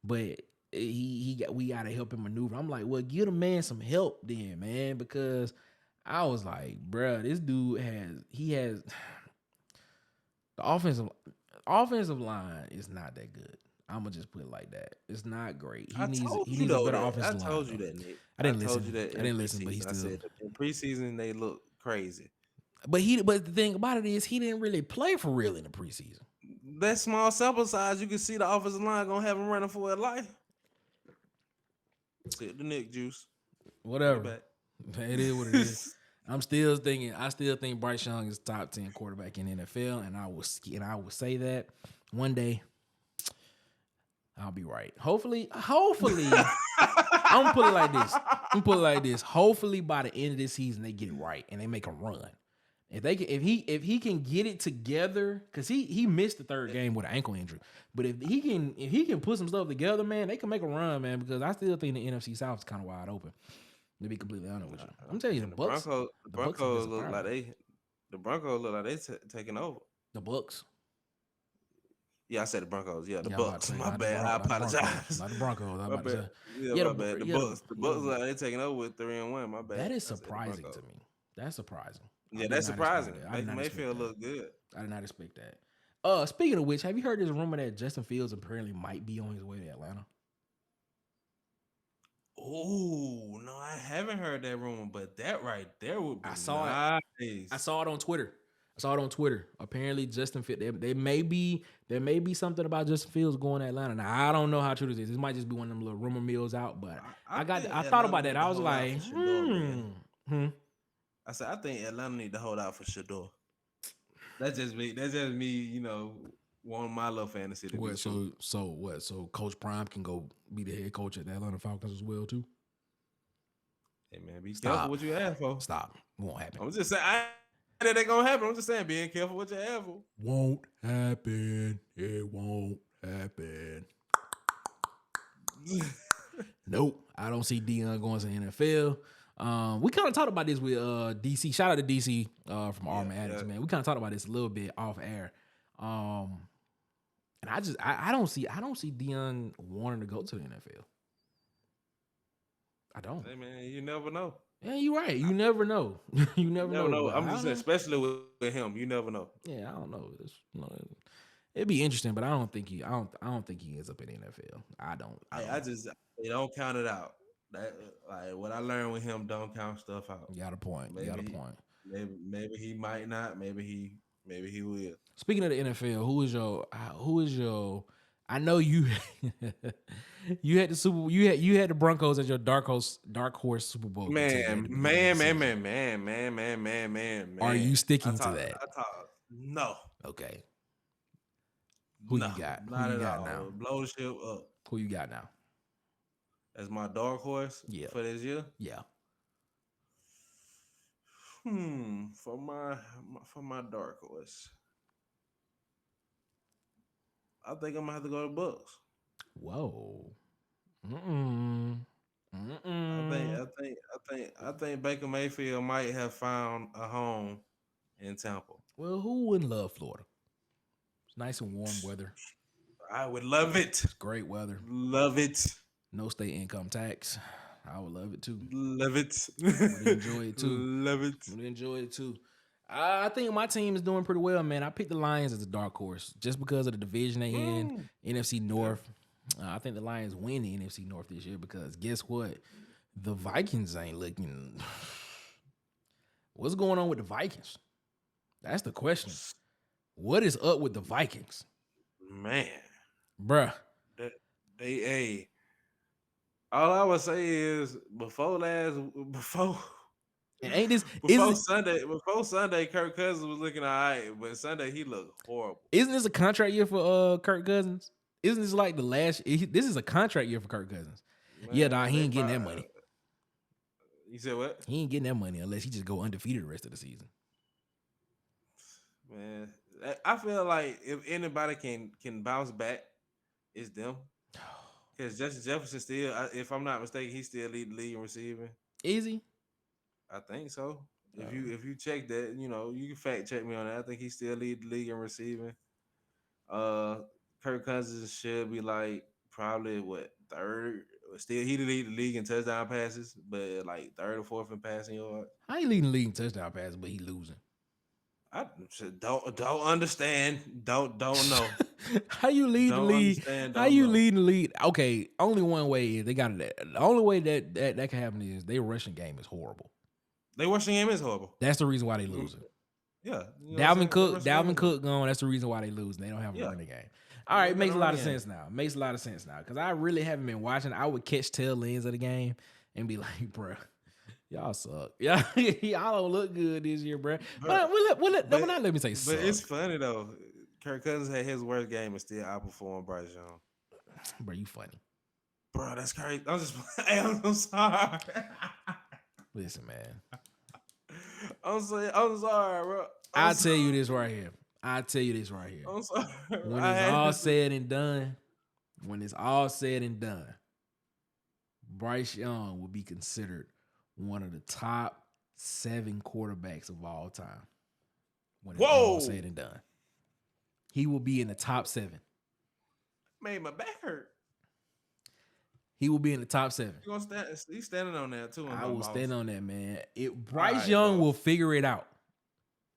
but we gotta help him maneuver. I'm like, well, give the man some help then, man, because I was like, bruh, this dude has the offensive line is not that good. I'm gonna just put it like that. It's not great. He needs a better offensive line. I told you that, Nick. I didn't listen, but he still. I said in preseason they look crazy. But the thing about it is he didn't really play for real in the preseason. That small sample size, you can see the offensive line gonna have him running for his life. Sip the Nick juice. Whatever. It is what it is. I still think Bryce Young is top 10 quarterback in the NFL, and I will say that one day I'll be right. Hopefully, I'm gonna put it like this. Hopefully by the end of this season they get it right and they make a run. If he can get it together, because he missed the third game with an ankle injury. But if he can put some stuff together, man, they can make a run, man. Because I still think the NFC South is kind of wide open. To be completely honest with you, I'm telling you, the Broncos look like they taking over. The Bucs. Yeah, I said the Broncos. Yeah, the Bucs. My bad. I apologize. Not the Broncos. My bad. Yeah, my bad. The Bucs. The Bucs like they taking over with 3-1. My bad. That is surprising to me. That's surprising. Yeah, that's surprising. Mayfield look good. I did not expect that. Speaking of which, have you heard this rumor that Justin Fields apparently might be on his way to Atlanta? Oh, no, I haven't heard that rumor, but that right there would be I saw it on Twitter. saw it on Twitter. Apparently, Justin Fields. There may be something about Justin Fields going to Atlanta. Now I don't know how true this is. This might just be one of them little rumor mills out. But I thought about that. I was like, I said I think Atlanta need to hold out for Shador. That's just me. You know, wanting my little fantasy to be true. So what? So Coach Prime can go be the head coach at the Atlanta Falcons as well too. Hey man, be careful what you ask for. Stop. It won't happen. I'm just saying. That ain't gonna happen. I'm just saying, being careful what you ask for. Won't happen. It won't happen. Nope. I don't see Deion going to the NFL. We kind of talked about this with DC. Shout out to DC from Armor Addicts, man. We kind of talked about this a little bit off air. And I don't see Deion wanting to go to the NFL. I don't. Hey man, you never know. Yeah, you're right. You never know. You never know. I'm just saying, especially with him, you never know. Yeah, I don't know. It'd be interesting, but I don't think he ends up in the NFL. I don't don't count it out. That like what I learned with him, don't count stuff out. You got a point. Maybe he might not. Maybe he will. Speaking of the NFL, who is your? I know you. You had the Super Bowl. You had the Broncos as your dark horse Super Bowl. Man. Are you sticking to that? No. Okay. Who you got? Not at all. Now? Blow the ship up. Who you got now? As my dark horse for this year? Yeah. For my dark horse, I think I'm gonna have to go to Bucks. Whoa. I think Baker Mayfield might have found a home in Tampa. Well, who wouldn't love Florida? It's nice and warm weather. I would love it. It's great weather. Love it. No state income tax. I would love it too. Love it. Would enjoy it too. Love it. Would enjoy it too. I think my team is doing pretty well, man. I picked the Lions as a dark horse just because of the division they in, NFC North. I think the Lions win the NFC North this year because guess what? The Vikings ain't looking. What's going on with the Vikings? That's the question. What is up with the Vikings? Man. Bruh. All I would say is before Sunday, Kirk Cousins was looking all right, but Sunday he looked horrible. Isn't this a contract year for Kirk Cousins? Isn't this like the last? This is a contract year for Kirk Cousins. Man, he ain't getting that money. You said what? He ain't getting that money unless he just go undefeated the rest of the season. Man, I feel like if anybody can bounce back, it's them. Because Justin Jefferson still, if I'm not mistaken, he still lead the league in receiving. Is he? I think so. If you check that, you can fact check me on that. I think he still lead the league in receiving. Kirk Cousins should be like probably third. Still, he lead the league in touchdown passes, but like third or fourth in passing yards. How he leading the league in touchdown passes, but he losing? I don't understand. Don't know. How you lead the league? How you lead the league? Okay, only one way is they got it. The only way that can happen is their rushing game is horrible. Their rushing game is horrible. That's the reason why they losing. Yeah. Dalvin Cook gone. That's the reason why they losing. They don't have a running game. All right, makes a lot of sense now. Makes a lot of sense now because I really haven't been watching. I would catch tail ends of the game and be like, bro. Y'all suck. Y'all don't look good this year, bro. But let me say suck. But it's funny though. Kirk Cousins had his worst game and still outperformed Bryce Young. Bro, you funny. Bro, that's crazy. I'm sorry. Listen, man. I'm sorry, bro. I'll tell you this right here. I'm sorry. When it's all said and done, Bryce Young will be considered one of the top 7 quarterbacks of all time. When it's all said and done. He will be in the top 7. Made my back hurt. He will be in the top 7. He's standing on that too. I will stand on that, man. Bryce Young will figure it out.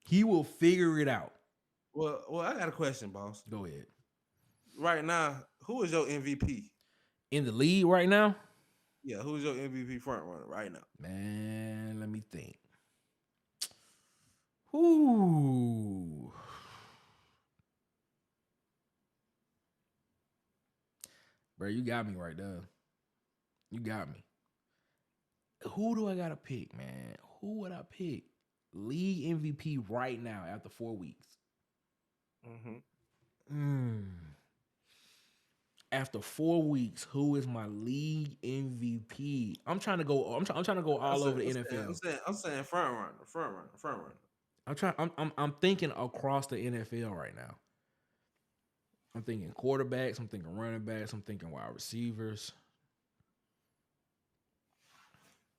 He will figure it out. Well, I got a question, boss. Go ahead. Right now, who is your MVP? In the league right now? Yeah, who's your MVP front runner right now? Man, let me think. Ooh. Bro, you got me right there. You got me. Who do I gotta pick, man? Who would I pick? League MVP right now after 4 weeks. After 4 weeks, who is my league MVP? I'm trying to go. I'm trying to go all over the NFL. I'm saying front runner. I'm thinking across the NFL right now. I'm thinking quarterbacks. I'm thinking running backs. I'm thinking wide receivers.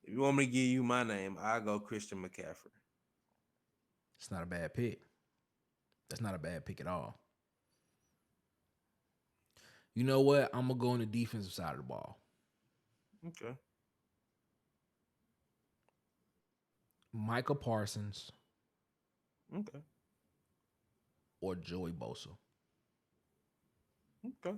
If you want me to give you my name, I'll go Christian McCaffrey. It's not a bad pick. That's not a bad pick at all. You know what? I'm going to go on the defensive side of the ball. Okay. Micah Parsons. Okay. Or Joey Bosa. Okay.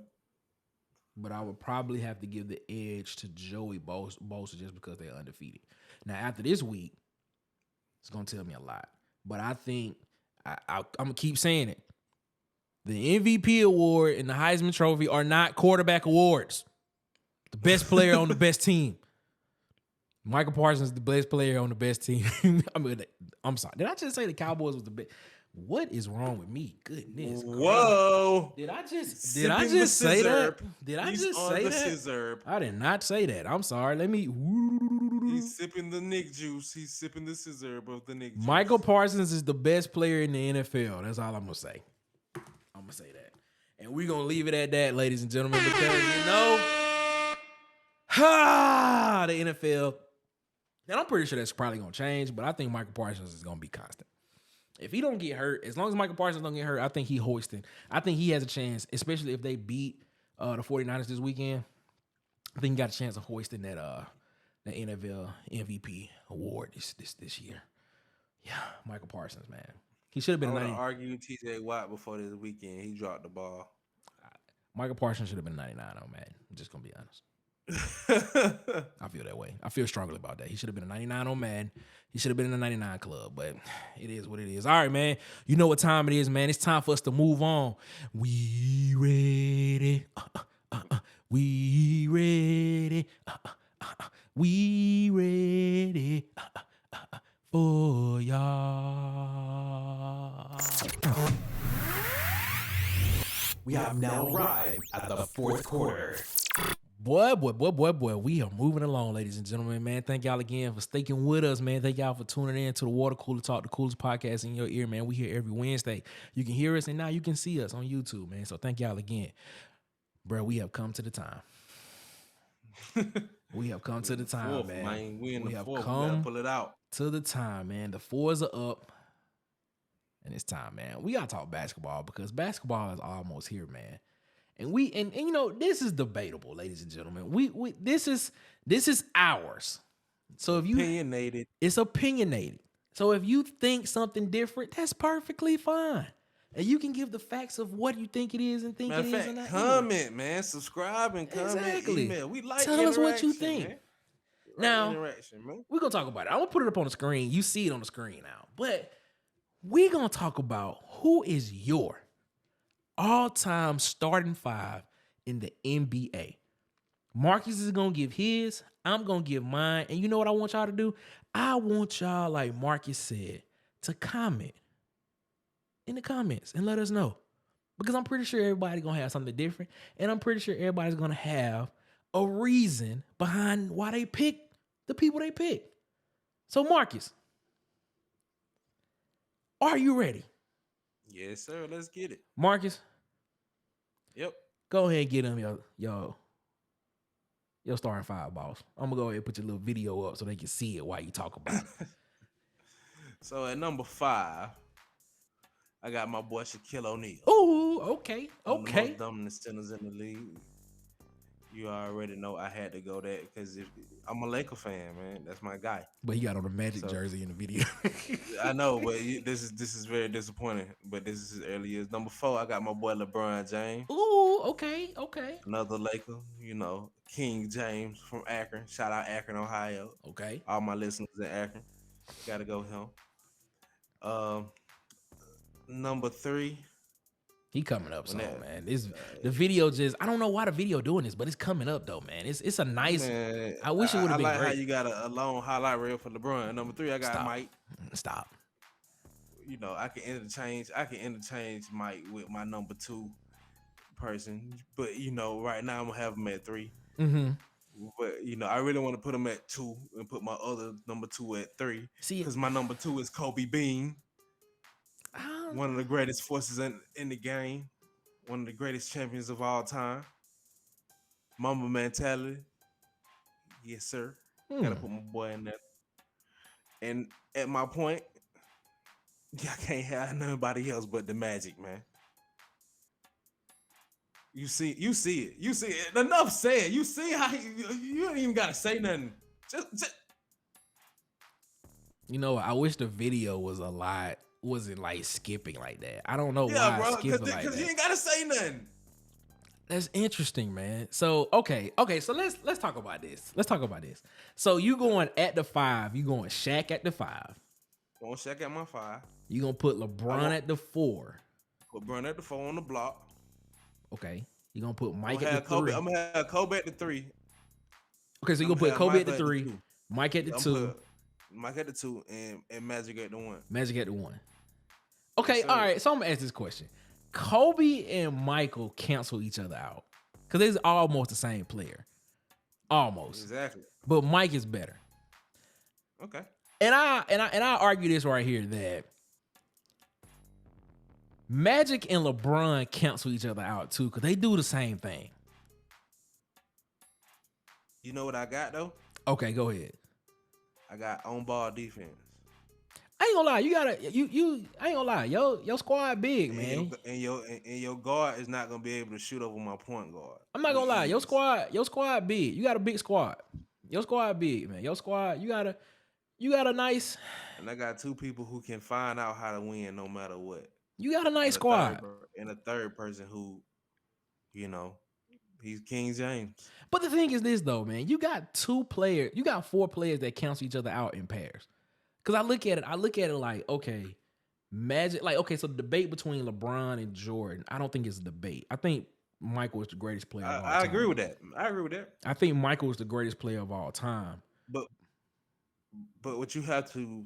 But I would probably have to give the edge to Joey Bosa just because they're undefeated. Now, after this week, it's going to tell me a lot. But I think I'm going to keep saying it. The MVP award and the Heisman Trophy are not quarterback awards. The best player on the best team. Michael Parsons is the best player on the best team. I'm sorry. Did I just say the Cowboys was the best? What is wrong with me? Goodness. Whoa. Did I just say that? Did I just say that? Scissor. I did not say that. I'm sorry. Let me. He's sipping the Nick juice. He's sipping the scissor of the Nick juice. Michael Parsons is the best player in the NFL. That's all I'm going to say. I'm going to say that. And we're going to leave it at that, ladies and gentlemen, because, the NFL. And I'm pretty sure that's probably going to change, but I think Michael Parsons is going to be constant. If he don't get hurt, as long as Michael Parsons don't get hurt, I think he hoisting. I think he has a chance, especially if they beat the 49ers this weekend. I think he got a chance of hoisting that the NFL MVP award this year. Yeah, Michael Parsons, man. He should have been. I want to argue TJ Watt before this weekend. He dropped the ball. Michael Parsons should have been 99 on, man. I'm just gonna be honest. I feel that way. I feel strongly about that. He should have been a 99 on Madden. He should have been in the 99 club, but it is what it is. All right, man. You know what time it is, man. It's time for us to move on. We ready. We ready. We ready for y'all. We have now arrived at the fourth quarter. Boy, we are moving along, ladies and gentlemen, man. Thank y'all again for sticking with us, man. Thank y'all for tuning in to the Water Cooler Talk, the coolest podcast in your ear, man. We here every Wednesday. You can hear us, and now you can see us on YouTube, man. So thank y'all again. Bro, we have come to the time. We have come to the time, man. We in the fourth. Come we gotta pull it out. To the time, man. The fours are up, and it's time, man. We gotta talk basketball because basketball is almost here, man. And you know, this is debatable, ladies and gentlemen. This is ours. So if you opinionated, it's opinionated. So if you think something different, that's perfectly fine. And you can give the facts of what you think it is and think it is. And comment, man. Subscribe and comment. Exactly. Email. We like Tell us what you think. Man. Now, man. We're gonna talk about it. I'm gonna put it up on the screen. You see it on the screen now. But we're gonna talk about who is your all-time starting five in the NBA. Marcus is going to give his. I'm going to give mine. And you know what I want y'all to do? I want y'all, like Marcus said, to comment in the comments and let us know. Because I'm pretty sure everybody's going to have something different. And I'm pretty sure everybody's going to have a reason behind why they picked the people they picked. So, Marcus, are you ready? Yes, sir. Let's get it. Marcus? Yep. Go ahead and get them your starting five, boss. I'm going to go ahead and put your little video up so they can see it while you talk about it. So at number 5, I got my boy Shaquille O'Neal. Ooh, okay. One of the most dominant centers in the league. You already know I had to go there because I'm a Laker fan, man. That's my guy. But he got on a Magic jersey in the video. I know, but this is very disappointing. But this is his early years. Number 4, I got my boy LeBron James. Ooh, okay. Another Laker, King James from Akron. Shout out Akron, Ohio. Okay. All my listeners in Akron. Got to go him. Number 3. He coming up soon, man. The video just, I don't know why the video doing this, but it's coming up though, man. It's a nice. Man, I wish it would have been like great. how you got a long highlight reel for LeBron. Number 3, I got Stop. Mike. Stop. You know, I can interchange Mike with my number 2 person, but you know, right now I'm gonna have him at 3. Mm-hmm. But you know, I really want to put him at 2 and put my other number 2 at 3. See, because my number 2 is Kobe Bean, one of the greatest forces in the game, one of the greatest champions of all time. Mamba mentality, yes sir. Gotta put my boy in there. And at my point, I can't have nobody else but the Magic, man. You see it. Enough said. You see how you don't even gotta say nothing. Just. You know, I wish the video wasn't like skipping like that. I don't know why bro, skipping like that. Because you ain't gotta say nothing. That's interesting, man. So okay. So let's talk about this. So you going at the 5? You going Shaq at the 5? Going Shaq at my 5. You gonna put LeBron at the 4? Put LeBron at the 4 on the block. Okay. You gonna put Mike at the 3? I'm gonna have Kobe at the 3. Okay, so you gonna put Kobe at the 3, Mike at the 2. Mike at the 2 and Magic at the 1. Magic at the 1. Okay, Yes, all right. So I'm gonna ask this question. Kobe and Michael cancel each other out because they're almost the same player, almost. Exactly. But Mike is better. Okay. And I argue this right here that Magic and LeBron cancel each other out too because they do the same thing. You know what I got though? Okay, go ahead. I got on ball defense. I ain't gonna lie, I ain't gonna lie, your squad big, man. And your guard is not gonna be able to shoot over my point guard. I'm not gonna lie, your squad big. You got a big squad. Your squad big, man. Your squad, you got a nice. And I got 2 people who can find out how to win no matter what. You got a nice squad. And a third person who, you know, he's King James. But the thing is this though, man. You got 4 players that cancel each other out in pairs. Cause I look at it like, okay, Magic, like, okay, so the debate between LeBron and Jordan, I don't think it's a debate. I think Michael is the greatest player of all time. I agree with that. I think Michael is the greatest player of all time. But what you have to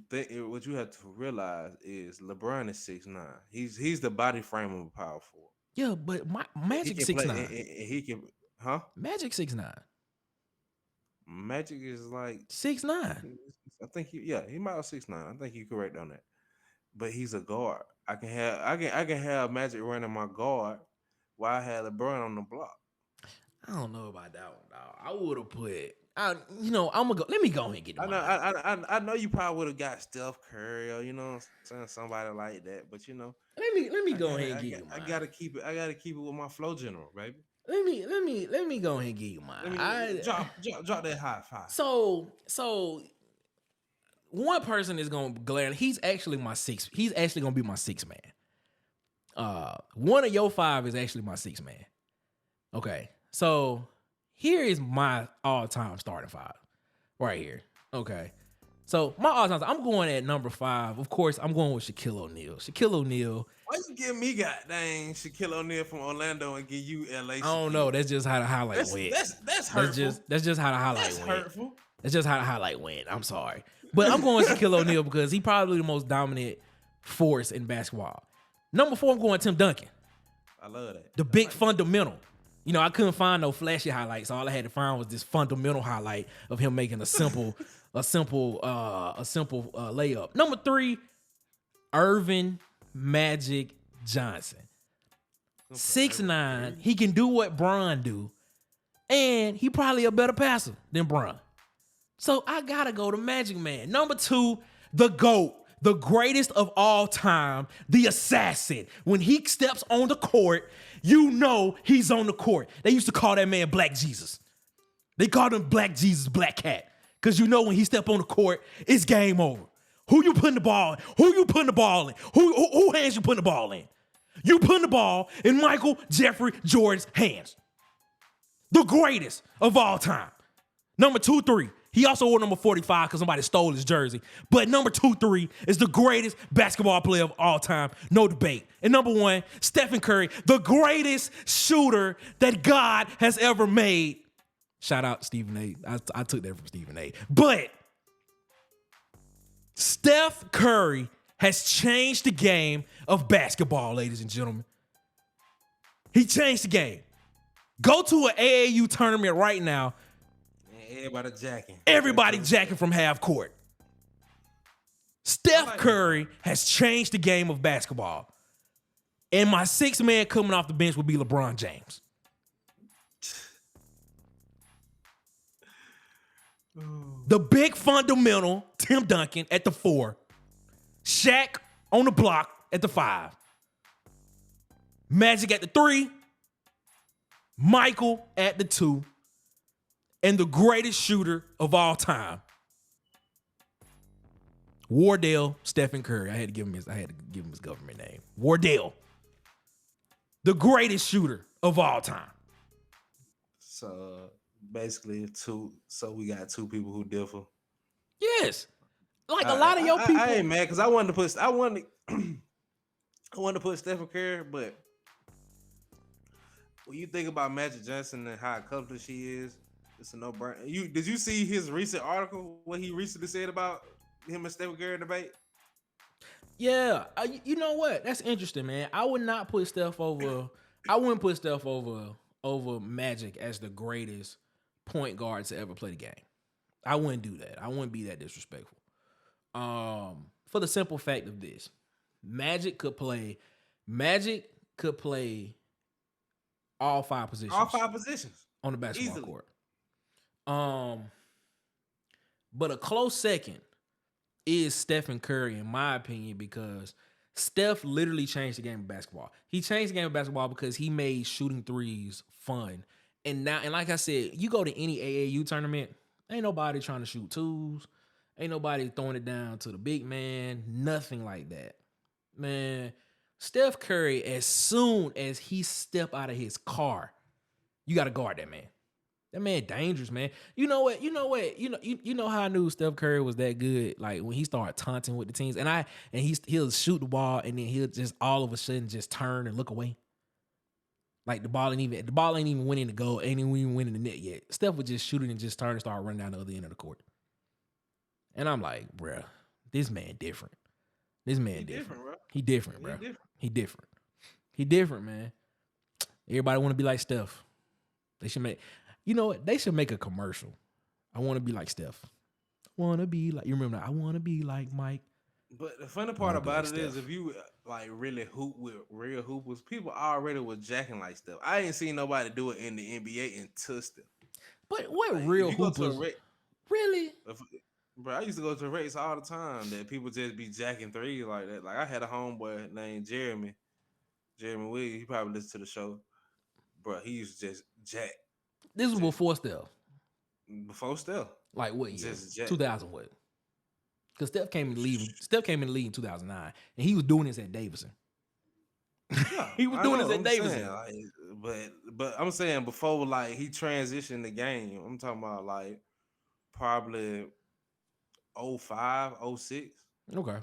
realize is LeBron is 6'9". He's the body frame of a power forward. Yeah, but Magic 6'9". He can, huh? Magic 6'9". Magic is like 6'9". I think he might have 6'9". I think you're correct on that. But he's a guard. I can have Magic running my guard while I had LeBron on the block. I don't know about that one, dog. I would have put. I'm gonna go. Let me go ahead and get the I know you probably would have got Steph Curry or somebody like that, but Let me go ahead and get you mine. I gotta keep it with my flow general, baby. Let me go ahead and get you mine. Drop that high 5. So one person is gonna glare. He's actually my 6. He's actually gonna be my 6 man. One of your 5 is actually my 6 man. Okay, so here is my all-time starting 5 right here. Okay, so my all-time, I'm going at number 5. Of course, I'm going with Shaquille O'Neal. Why you give me goddamn Shaquille O'Neal from Orlando and give you LA? I don't know. That's just how the highlight went. That's hurtful. That's just how the highlight went. Hurtful. That's just how the highlight went. I'm sorry, but I'm going with Shaquille O'Neal because he's probably the most dominant force in basketball. Number 4, I'm going Tim Duncan. I love that. The big fundamental. I couldn't find no flashy highlights. All I had to find was this fundamental highlight of him making a simple layup. Number 3, Irvin Magic Johnson. 6'9". He can do what Bron do, and he probably a better passer than Bron. So I gotta go to Magic Man. Number 2, the GOAT, the greatest of all time, the assassin. When he steps on the court, he's on the court. They used to call that man Black Jesus. They called him Black Jesus, Black Cat. Because when he step on the court, it's game over. Who you putting the ball in? Who you putting the ball in? Who hands you putting the ball in? You putting the ball in Michael Jeffrey Jordan's hands. The greatest of all time. Number 2, 3, He also wore number 45 because somebody stole his jersey. But number 2-3 is the greatest basketball player of all time. No debate. And number 1, Stephen Curry, the greatest shooter that God has ever made. Shout out Stephen A. I took that from Stephen A. But Steph Curry has changed the game of basketball, ladies and gentlemen. He changed the game. Go to an AAU tournament right now. Everybody jacking. Everybody jacking from half court. Steph Curry has changed the game of basketball. And my 6th man coming off the bench would be LeBron James. The big fundamental, Tim Duncan at the 4. Shaq on the block at the 5. Magic at the 3. Michael at the 2. And the greatest shooter of all time, Wardell Stephen Curry. I had to give him his government name. Wardell. The greatest shooter of all time. So basically we got 2 people who differ. Yes. Like a lot of your people. I ain't mad because I wanted to put Stephen Curry, but when you think about Magic Johnson and how accomplished he is, it's a no-brainer. Did you see his recent article, what he recently said about him and Stephen Curry debate? Yeah, you know what? That's interesting, man. I wouldn't put Steph over Magic as the greatest point guard to ever play the game. I wouldn't do that. I wouldn't be that disrespectful. For the simple fact of this, Magic could play all 5 positions. All 5 positions on the basketball easily. Court. But a close second is Stephen Curry, in my opinion, because Steph literally changed the game of basketball. He changed the game of basketball because he made shooting threes fun. And like I said, you go to any AAU tournament, ain't nobody trying to shoot twos. Ain't nobody throwing it down to the big man. Nothing like that. Man, Steph Curry, as soon as he step out of his car, you got to guard that man. That man dangerous, man. You know what? You know how I knew Steph Curry was that good? Like when he started taunting with the teams, and he'll shoot the ball, and then he'll just all of a sudden just turn and look away. Like the ball ain't even winning the goal, ain't even winning the net yet. Steph would just shoot it and just turn and start running down the other end of the court. And I'm like, bruh, this man different. This man different. Bro. He different, bro. He different, man. Everybody want to be like Steph. They should make. You know what? They should make a commercial. I want to be like Steph. Want to be like, you remember that? I want to be like Mike. But the funny part about it is, if you like really hoop with real hoopers, people already were jacking like Steph. I ain't seen nobody do it in the NBA until Steph. But what like, real hoopers? Really? Bro, I used to go to race all the time that people just be jacking threes like that. Like I had a homeboy named Jeremy Williams. He probably listened to the show. Bro, he used to just jack. This was before Steph. Before Steph. Like what year? 2000 what? Because Steph came in the league in 2009, and he was doing this at Davidson. Yeah, he was doing this at Davidson. But I'm saying before like he transitioned the game, I'm talking about like probably 05, 06. Okay.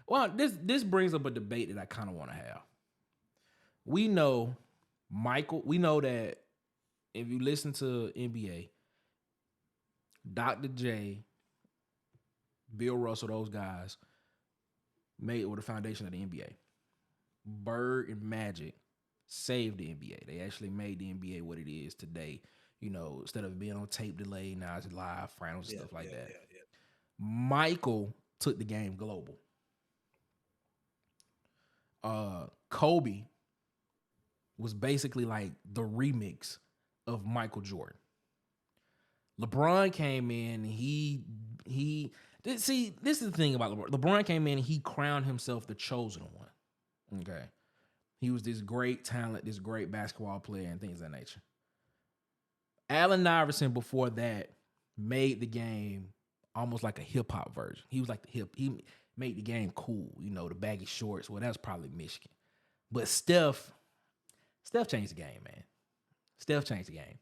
Well, this brings up a debate that I kind of want to have. We know that if you listen to NBA, Dr. J, Bill Russell, those guys were the foundation of the NBA. Bird and Magic saved the NBA. They actually made the NBA what it is today. You know, instead of being on tape delay, now it's live, finals, and stuff like that. Yeah. Michael took the game global. Kobe was basically like the remix of Michael Jordan. LeBron came in, this is the thing about LeBron. LeBron came in and he crowned himself the chosen one. Okay. He was this great talent, this great basketball player and things of that nature. Allen Iverson before that made the game almost like a hip-hop version. He was like he made the game cool, you know, the baggy shorts. Well, that's probably Michigan. But Steph changed the game, man. Steph changed the game.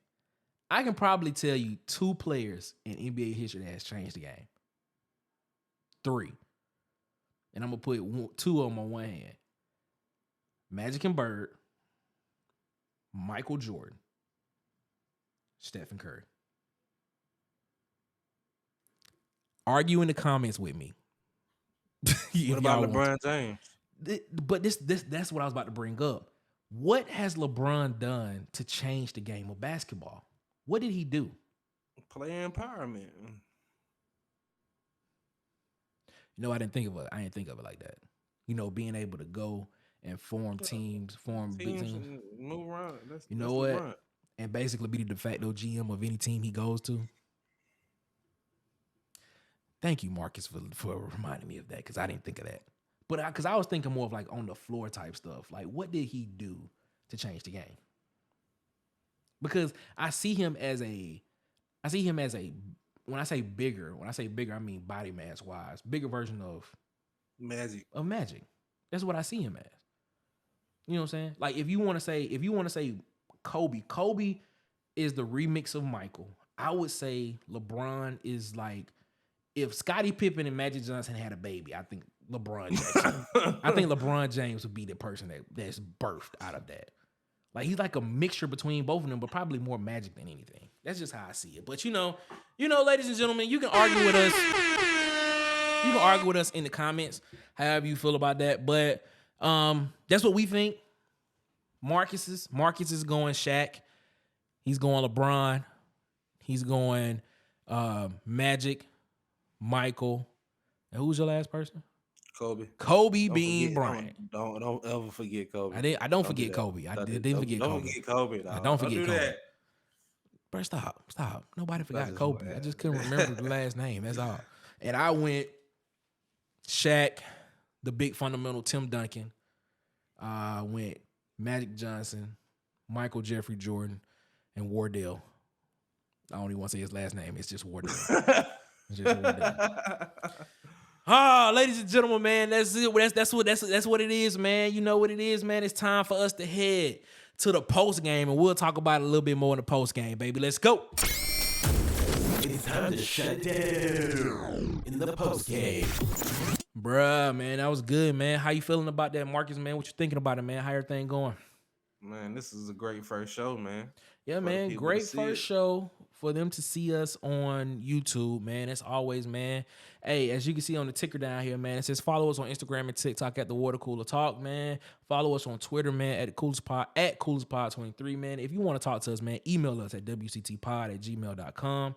I can probably tell you 2 players in NBA history that has changed the game. 3. And I'm going to put 2 of them on one hand. Magic and Bird, Michael Jordan, Stephen Curry. Argue in the comments with me. What about LeBron James? But that's what I was about to bring up. What has LeBron done to change the game of basketball? What did he do? Player empowerment. I didn't think of it. I didn't think of it like that. Being able to go and form teams, big teams, move around. That's what? LeBron. And basically be the de facto GM of any team he goes to. Thank you, Marcus, for reminding me of that, because I didn't think of that. But because I was thinking more of like on the floor type stuff. Like, what did he do to change the game? Because I see him as a, when I say bigger, I mean body mass wise, bigger version of Magic. That's what I see him as. You know what I'm saying? Like, if you want to say Kobe is the remix of Michael. I would say LeBron is like, if Scottie Pippen and Magic Johnson had a baby, I think LeBron James. I think LeBron James would be the person that's birthed out of that. Like, he's like a mixture between both of them, but probably more Magic than anything. That's just how I see it. But ladies and gentlemen, you can argue with us. You can argue with us in the comments, however you feel about that. But that's what we think. Marcus is going Shaq. He's going LeBron. He's going Magic, Michael. And who's your last person? Kobe being Bryant. Don't ever forget Kobe. I don't forget Kobe. I didn't forget Kobe. Don't forget Kobe. I don't forget Kobe. That. Bro, stop. Nobody forgot Kobe. I just couldn't remember the last name. That's all. And I went Shaq, the big fundamental Tim Duncan. I went Magic Johnson, Michael Jeffrey Jordan, and Wardell. I don't even want to say his last name. It's just Wardell. Ladies and gentlemen, man, that's it. That's what it is, man. You know what it is, man. It's time for us to head to the post game, and we'll talk about it a little bit more in the post game, baby. Let's go. It's time to shut down in the post game. Bruh, man, that was good, man. How you feeling about that, Marcus, man? What you thinking about it, man? How everything going? Man, this is a great first show, man. Yeah, man, great first show for them to see us on YouTube, man. As always, man. Hey, as you can see on the ticker down here, man, it says follow us on Instagram and TikTok at The Water Cooler Talk, man. Follow us on Twitter, man, at CoolersPod 23, man. If you want to talk to us, man, email us at wctpod@gmail.com.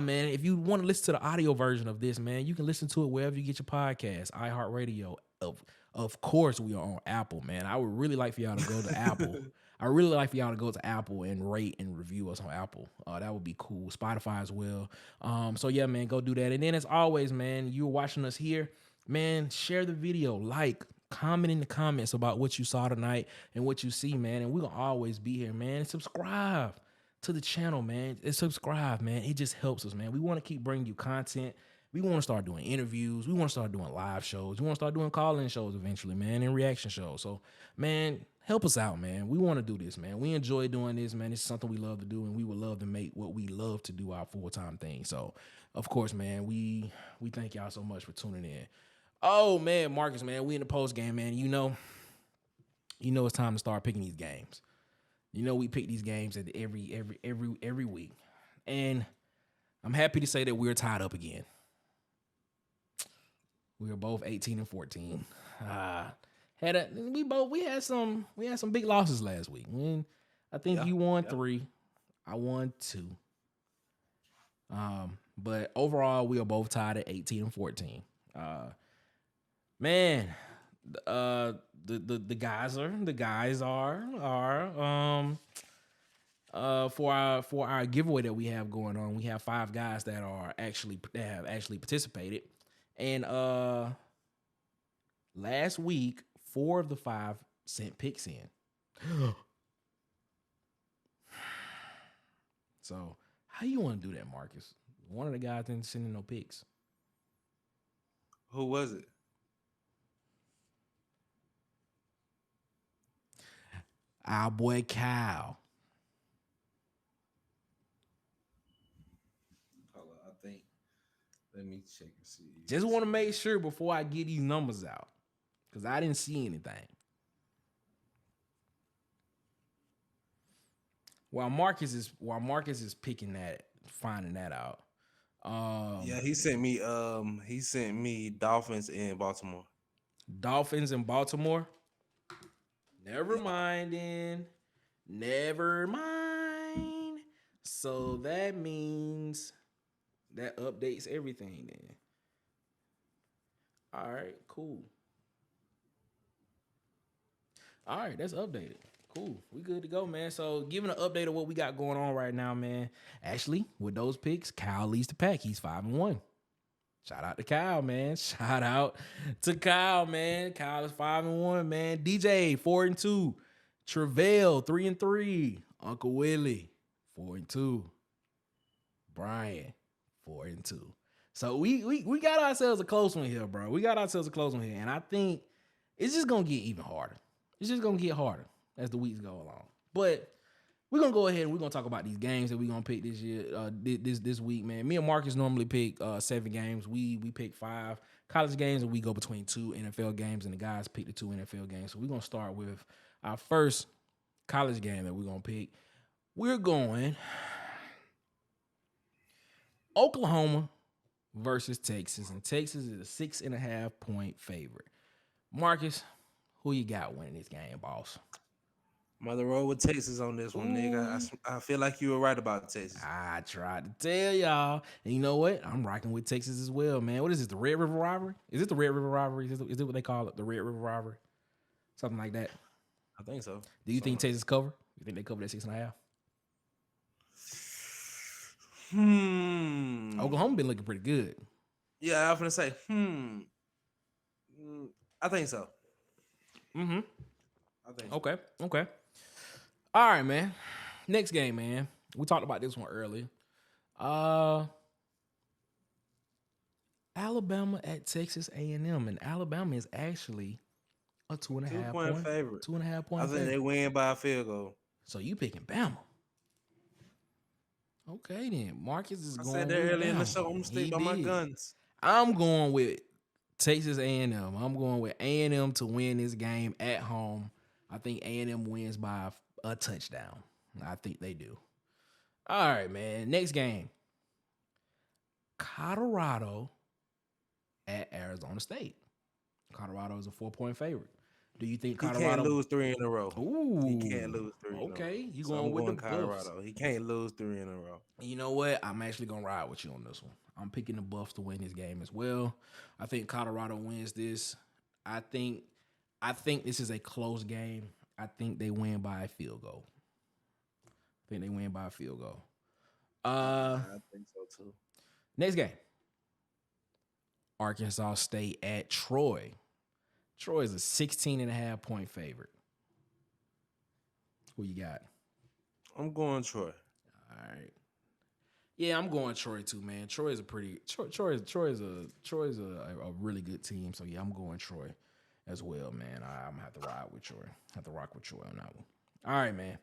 Man, if you want to listen to the audio version of this, man, you can listen to it wherever you get your podcast, iHeartRadio. Of course, we are on Apple, man. I would really like for y'all to go to Apple. I really like for y'all to go to Apple and rate and review us on Apple. That would be cool. Spotify as well. So yeah, man, go do that. And then as always, man, you're watching us here, man, share the video, comment in the comments about what you saw tonight and what you see, man. And we're going to always be here, man. Subscribe to the channel, man. Subscribe, man. It just helps us, man. We want to keep bringing you content. We want to start doing interviews. We want to start doing live shows. We want to start doing call-in shows eventually, man, and reaction shows. So, man, help us out, man. We want to do this, man. We enjoy doing this, man. It's something we love to do, and we would love to make what we love to do our full-time thing. So, of course, man, we thank y'all so much for tuning in. Oh, man, Marcus, man, we in the post game, man. You know it's time to start picking these games. We pick these games at every week. And I'm happy to say that we're tied up again. We were both 18-14. We had some big losses last week. I think you won 3. I won 2. But overall, we are both tied at 18-14. Man, the guys are for our giveaway that we have going on. We have 5 guys that have actually participated. And last week, 4 of the 5 sent picks in. So, how you want to do that, Marcus? One of the guys didn't send in no picks. Who was it? Our boy Kyle. think. Let me check and see. Just want to make sure before I get these numbers out, because I didn't see anything. While Marcus is picking that, finding that out. Yeah, he sent me Dolphins in Baltimore. Dolphins in Baltimore. Never mind then. Never mind. So that means that updates everything then. All right, cool. All right, that's updated. Cool. We good to go, man. So giving an update of what we got going on right now, man. Actually, with those picks, Kyle leads the pack. He's 5-1. Shout out to Kyle, man. Shout out to Kyle, man. Kyle is 5-1, man. DJ 4-2. Travell 3-3. Uncle Willie 4-2. Brian 4-2. So we got ourselves a close one here, bro. We got ourselves a close one here, and I think it's just gonna get even harder. It's just gonna get harder as the weeks go along. But we're gonna go ahead and we're gonna talk about these games that we're gonna pick this year, this week, man. Me and Marcus normally pick 7 games. We pick 5 college games, and we go between 2 NFL games, and the guys pick the 2 NFL games. So we're gonna start with our first college game that we're gonna pick. We're going Oklahoma versus Texas, and Texas is a 6.5-point favorite. Marcus, who you got winning this game, boss? Mother roll with Texas on this one, nigga. I feel like you were right about Texas. I tried to tell y'all. And you know what? I'm rocking with Texas as well, man. What is this, the Red River Rivalry? Is it the Red River Rivalry? Is it what they call it, the Red River Rivalry? Something like that. I think so. Do you think Texas cover? You think they cover that 6.5? Oklahoma been looking pretty good. Yeah, I was gonna say, I think so. Mm-hmm. I think so. Okay. All right, man. Next game, man. We talked about this one earlier. Alabama at Texas A&M, and Alabama is actually a 2.5 point favorite. 2.5 point. I think they win by a field goal. So you picking Bama? Okay, then Marcus is going. I said that earlier in the show. I'm gonna stick by my guns. I'm going with Texas A&M. I'm going with A&M to win this game at home. I think A&M wins by a touchdown. I think they do. All right, man. Next game. Colorado at Arizona State. Colorado is a 4-point favorite. Do you think Colorado... He can't lose 3 in a row. Ooh. He can't lose 3 in a row. Okay, you going with the Buffs. Colorado. He can't lose 3 in a row. You know what? I'm actually going to ride with you on this one. I'm picking the Buffs to win this game as well. I think Colorado wins this. I think this is a close game. I think they win by a field goal. I think so too. Next game. Arkansas State at Troy. Troy is a 16.5-point favorite. Who you got? I'm going Troy. All right. Yeah, I'm going Troy too, man. Troy is a really good team. So yeah, I'm going Troy as well, man. I'm gonna have to ride with Troy. Have to rock with Troy on that one. All right, man.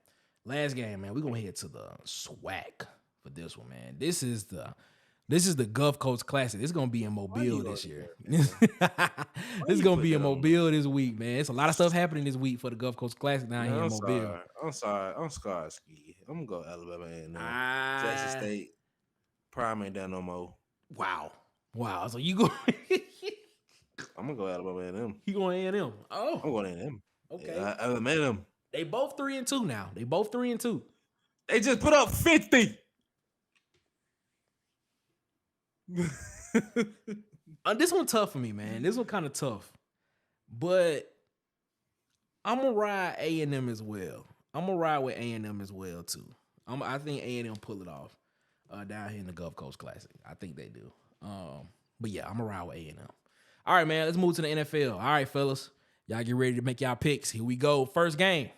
Last game, man. We're gonna head to the SWAC for this one, man. This is the Gulf Coast Classic. This is gonna be in Mobile this year. This is gonna be in Mobile this week, man. It's a lot of stuff happening this week for the Gulf Coast Classic down here in Mobile. I'm sorry. I'm scarred ski. I'm gonna go Alabama and Texas State. Prime ain't done no more. Wow. So you go. I'm gonna go Alabama and them. You going A&M? Oh, I'm going A&M. Okay. Yeah, Alabama and them. They both 3-2 now. They just put up 50. This one tough for me, man. This one kind of tough, but I'm gonna ride A&M as well. I'm gonna ride with A&M as well too. I think A&M pull it off down here in the Gulf Coast Classic. I think they do. But yeah, I'm gonna ride with A&M. All right, man. Let's move to the NFL. All right, fellas, y'all get ready to make y'all picks. Here we go. First game.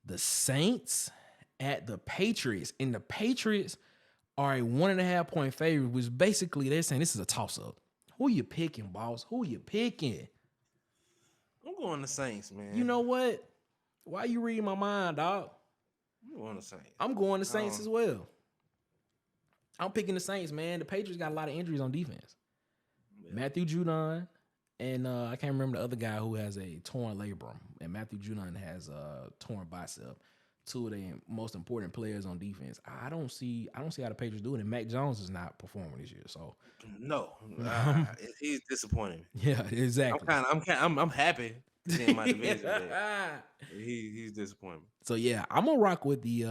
The Saints at the Patriots, and the Patriots are a 1.5-point favorite, which basically they're saying this is a toss-up. Who you picking, boss? Who you picking? I'm going the Saints, man. You know what? Why you reading my mind, dog? I'm going the Saints. I'm going the Saints as well. I'm picking the Saints, man. The Patriots got a lot of injuries on defense. Yeah. Matthew Judon and I can't remember the other guy who has a torn labrum, and Matthew Judon has a torn bicep. Two of the most important players on defense. I don't see how the Patriots doing it. Mac Jones is not performing this year, so no, he's disappointing. Yeah, exactly. I'm happy to see him in my division. He's disappointing. So yeah, I'm gonna rock with the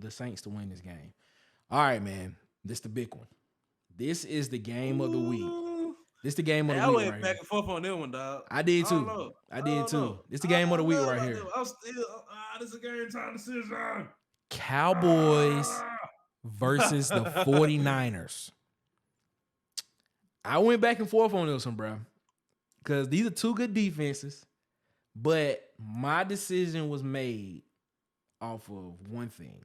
Saints to win this game. All right, man. This the big one. This is the game of the week. This the game of the week. I went back and forth on that one, dog. I did too. This the game of the week right here. I'm still. This is a game time decision. Cowboys versus the 49ers. I went back and forth on this one, bro, because these are two good defenses, but my decision was made off of one thing.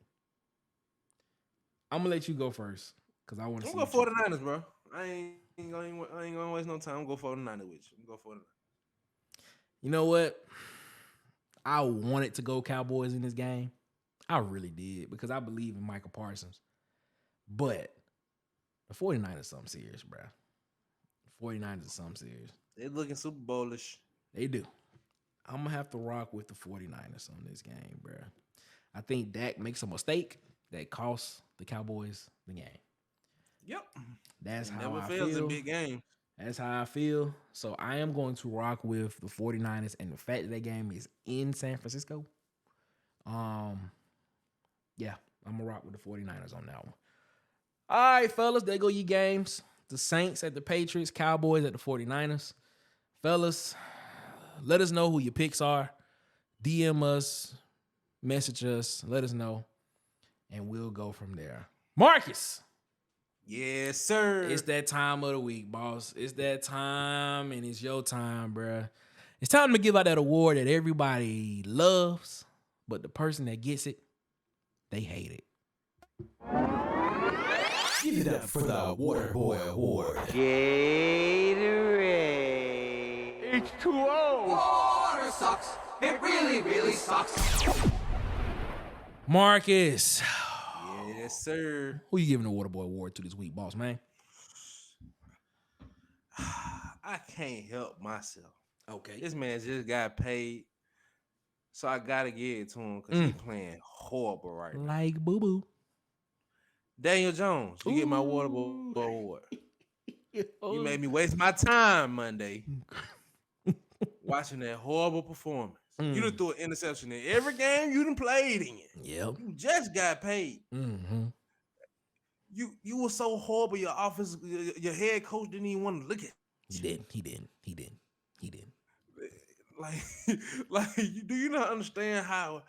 I'm gonna let you go first because I want to. I'm gonna go 49ers, bro. I ain't gonna waste no time. I'm gonna go 49ers with you. I'm gonna go 49ers. You know what? I wanted to go Cowboys in this game. I really did because I believe in Michael Parsons. But the 49ers something serious, bro. The 49ers are something serious. They're looking Super Bowl-ish. They do. I'm going to have to rock with the 49ers on this game, bro. I think Dak makes a mistake that costs the Cowboys the game. Yep. That's how never I fails feel. In big game. That's how I feel. So I am going to rock with the 49ers, and the fact that game is in San Francisco. Yeah, I'm going to rock with the 49ers on that one. All right, fellas, there go your games. The Saints at the Patriots, Cowboys at the 49ers. Fellas, let us know who your picks are. DM us, message us, let us know, and we'll go from there. Marcus. Yes, sir. It's that time of the week, boss. It's that time, and it's your time, bruh. It's time to give out that award that everybody loves, but the person that gets it, they hate it. Give it up for the Water Boy Award. Gatorade. H2O. Water sucks. It really, really sucks. Marcus. Yes, sir. Who you giving the Water Boy Award to this week, boss, man? I can't help myself. Okay. This man just got paid, so I got to give it to him because he's playing horrible right now. Like boo-boo. Daniel Jones, you get my Water Boy Award. You made me waste my time Monday watching that horrible performance. You done threw an interception in every game you done played in. Yep. You just got paid. Mm-hmm. You were so horrible. Your office, your head coach didn't even want to look at you. He did. Like, do you not understand how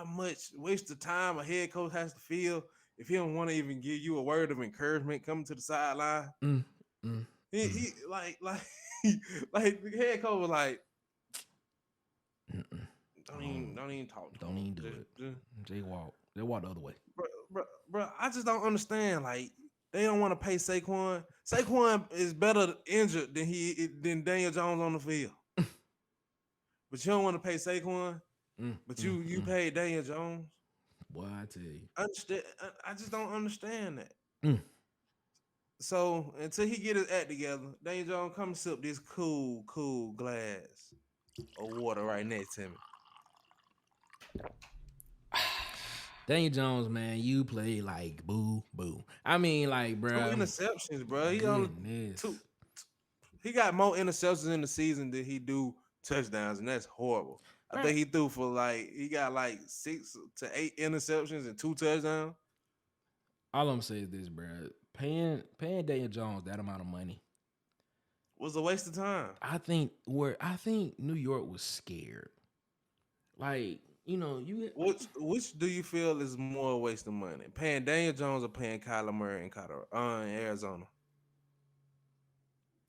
much waste of time a head coach has to feel if he don't want to even give you a word of encouragement coming to the sideline? He like the head coach was like, don't even talk. Don't even do it. They walk the other way. Bro, I just don't understand. Like, they don't want to pay Saquon. Saquon is better injured than Daniel Jones on the field. But you don't want to pay Saquon. But you paid Daniel Jones. Boy, I tell you. I just don't understand that. So until he get his act together, Daniel Jones, come sip this cool glass of water right next to me. Daniel Jones, man, you play like boo. I mean, like, bro. 2 interceptions, bro. He got more interceptions in the season than he do touchdowns, and that's horrible. I think he threw for he got 6 to 8 interceptions and 2 touchdowns. All I'm saying is this, bro. Paying Daniel Jones that amount of money was a waste of time. I think New York was scared. Like, you know, which do you feel is more a waste of money? Paying Daniel Jones or paying Kyler Murray in Arizona?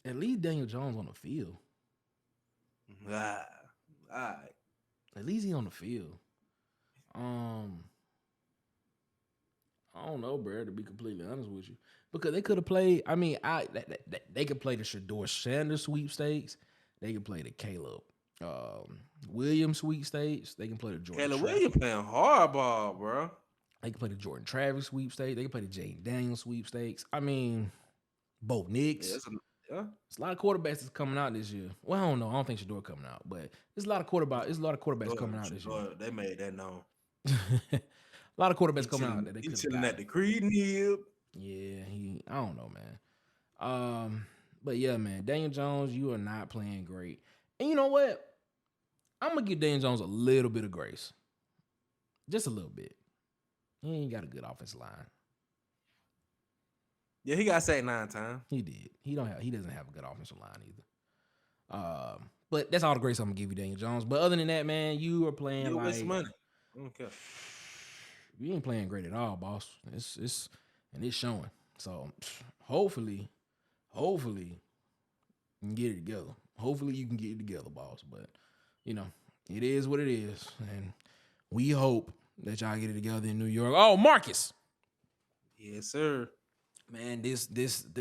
At least Daniel Jones on the field. All right. At least he on the field. I don't know, bro, to be completely honest with you. Because they could have played, I mean, they could play the Shedeur Sanders sweepstakes. They could play the Caleb Williams sweepstakes. They can play the Georgia. Caleb Williams playing hardball, bro. They can play the Jordan Travis sweepstakes. They can play the Jaden Daniels sweepstakes. I mean, both Knicks. Yeah. There's a lot of quarterbacks that's coming out this year. Well, I don't know. I don't think Shador coming out, but there's a lot of quarterbacks coming out this year. They made that known. A lot of quarterbacks coming out that they could chilling at the Creed nib. Yeah, I don't know, man. But yeah, man, Daniel Jones, you are not playing great. And you know what? I'm gonna give Daniel Jones a little bit of grace. Just a little bit. He ain't got a good offensive line. Yeah, he got sacked 9 times. He did. He doesn't have a good offensive line either. But that's all the grace I'm gonna give you, Daniel Jones. But other than that, man, you are playing you like waste money. I don't care. You ain't playing great at all, boss. It's showing. So hopefully you can get it together. Hopefully you can get it together, boss. But it is what it is, and we hope that y'all get it together in New York. Oh, Marcus. Yes, sir. Man, this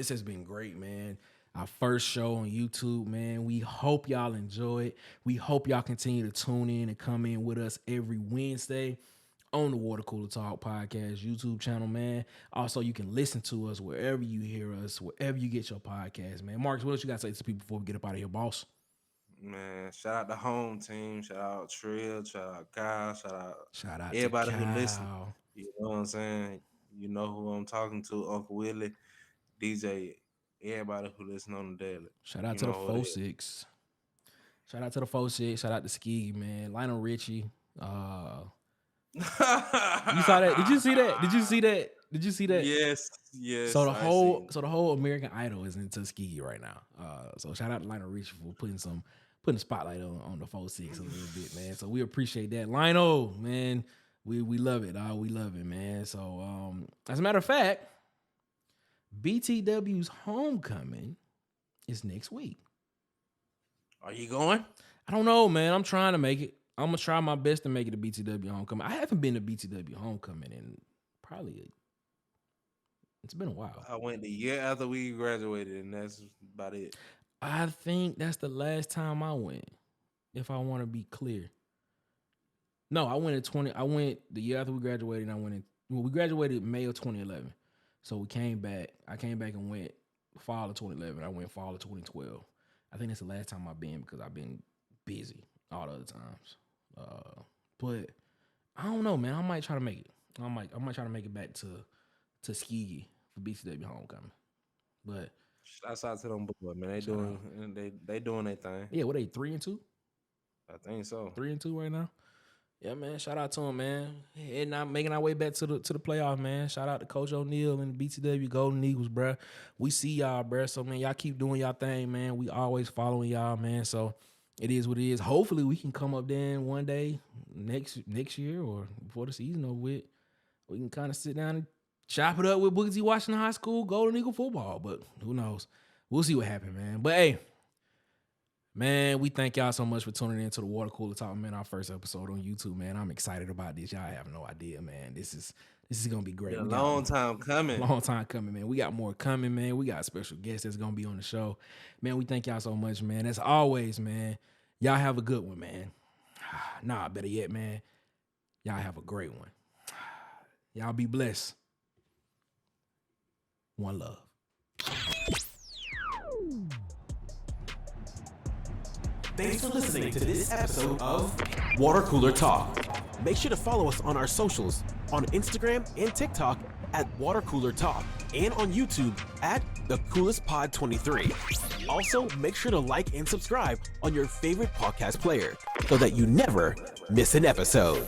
has been great, man. Our first show on YouTube, man. We hope y'all enjoy it. We hope y'all continue to tune in and come in with us every Wednesday on the Water Cooler Talk Podcast YouTube channel, man. Also, you can listen to us wherever you hear us, wherever you get your podcast, man. Marcus, what else you got to say to people before we get up out of here, boss? Man, shout out the home team. Shout out Trill. Shout out Kyle. Shout out everybody who listen. You know what I'm saying? You know who I'm talking to, Uncle Willie, DJ, everybody who listen on the daily. Shout out to the 4-6. Shout out to the 4-6. Shout out to Ski, man. Lionel Richie. You saw that? Did you see that? Yes. So the whole American Idol is in Tuskegee right now. So shout out to Lionel Richie for putting a spotlight on the 4-6 a little bit, man. So we appreciate that. Lionel, man. We love it. We love it, man. So as a matter of fact, BTW's homecoming is next week. Are you going? I don't know, man. I'm trying to make it. I'm gonna try my best to make it to BTW homecoming. I haven't been to BTW homecoming in it's been a while. I went the year after we graduated, and that's about it. I think that's the last time I went, if I want to be clear. No, I went the year after we graduated, and we graduated May of 2011. So we came back. I came back and went fall of 2011. I went fall of 2012. I think that's the last time I've been because I've been busy all the other times. But I don't know, man. I might try to make it. I might try to make it back to Tuskegee for BCW homecoming. But shouts out to them boys, man. They doing their thing. Yeah, what they 3-2? I think so. 3-2 right now. Yeah, man. Shout out to him, man. And now making our way back to the playoff, man. Shout out to Coach O'Neal and the BTW Golden Eagles, bruh. We see y'all, bruh. So, man, y'all keep doing y'all thing, man. We always following y'all, man. So it is what it is. Hopefully we can come up there one day next year or before the season over with. We can kind of sit down and chop it up with Booker T. Washington High School Golden Eagle football. But who knows? We'll see what happens, man. But, hey, man, we thank y'all so much for tuning in to the Water Cooler Talk, man, our first episode on YouTube, man. I'm excited about this. Y'all have no idea, man. This is going to be great. Long time coming, man. We got more coming, man. We got special guests that's going to be on the show. Man, we thank y'all so much, man. As always, man, y'all have a good one, man. Nah, better yet, man, y'all have a great one. Y'all be blessed. One love. Thanks for listening to this episode of Water Cooler Talk. Make sure to follow us on our socials on Instagram and TikTok at Water Cooler Talk and on YouTube at The Coolest Pod 23. Also, make sure to like and subscribe on your favorite podcast player so that you never miss an episode.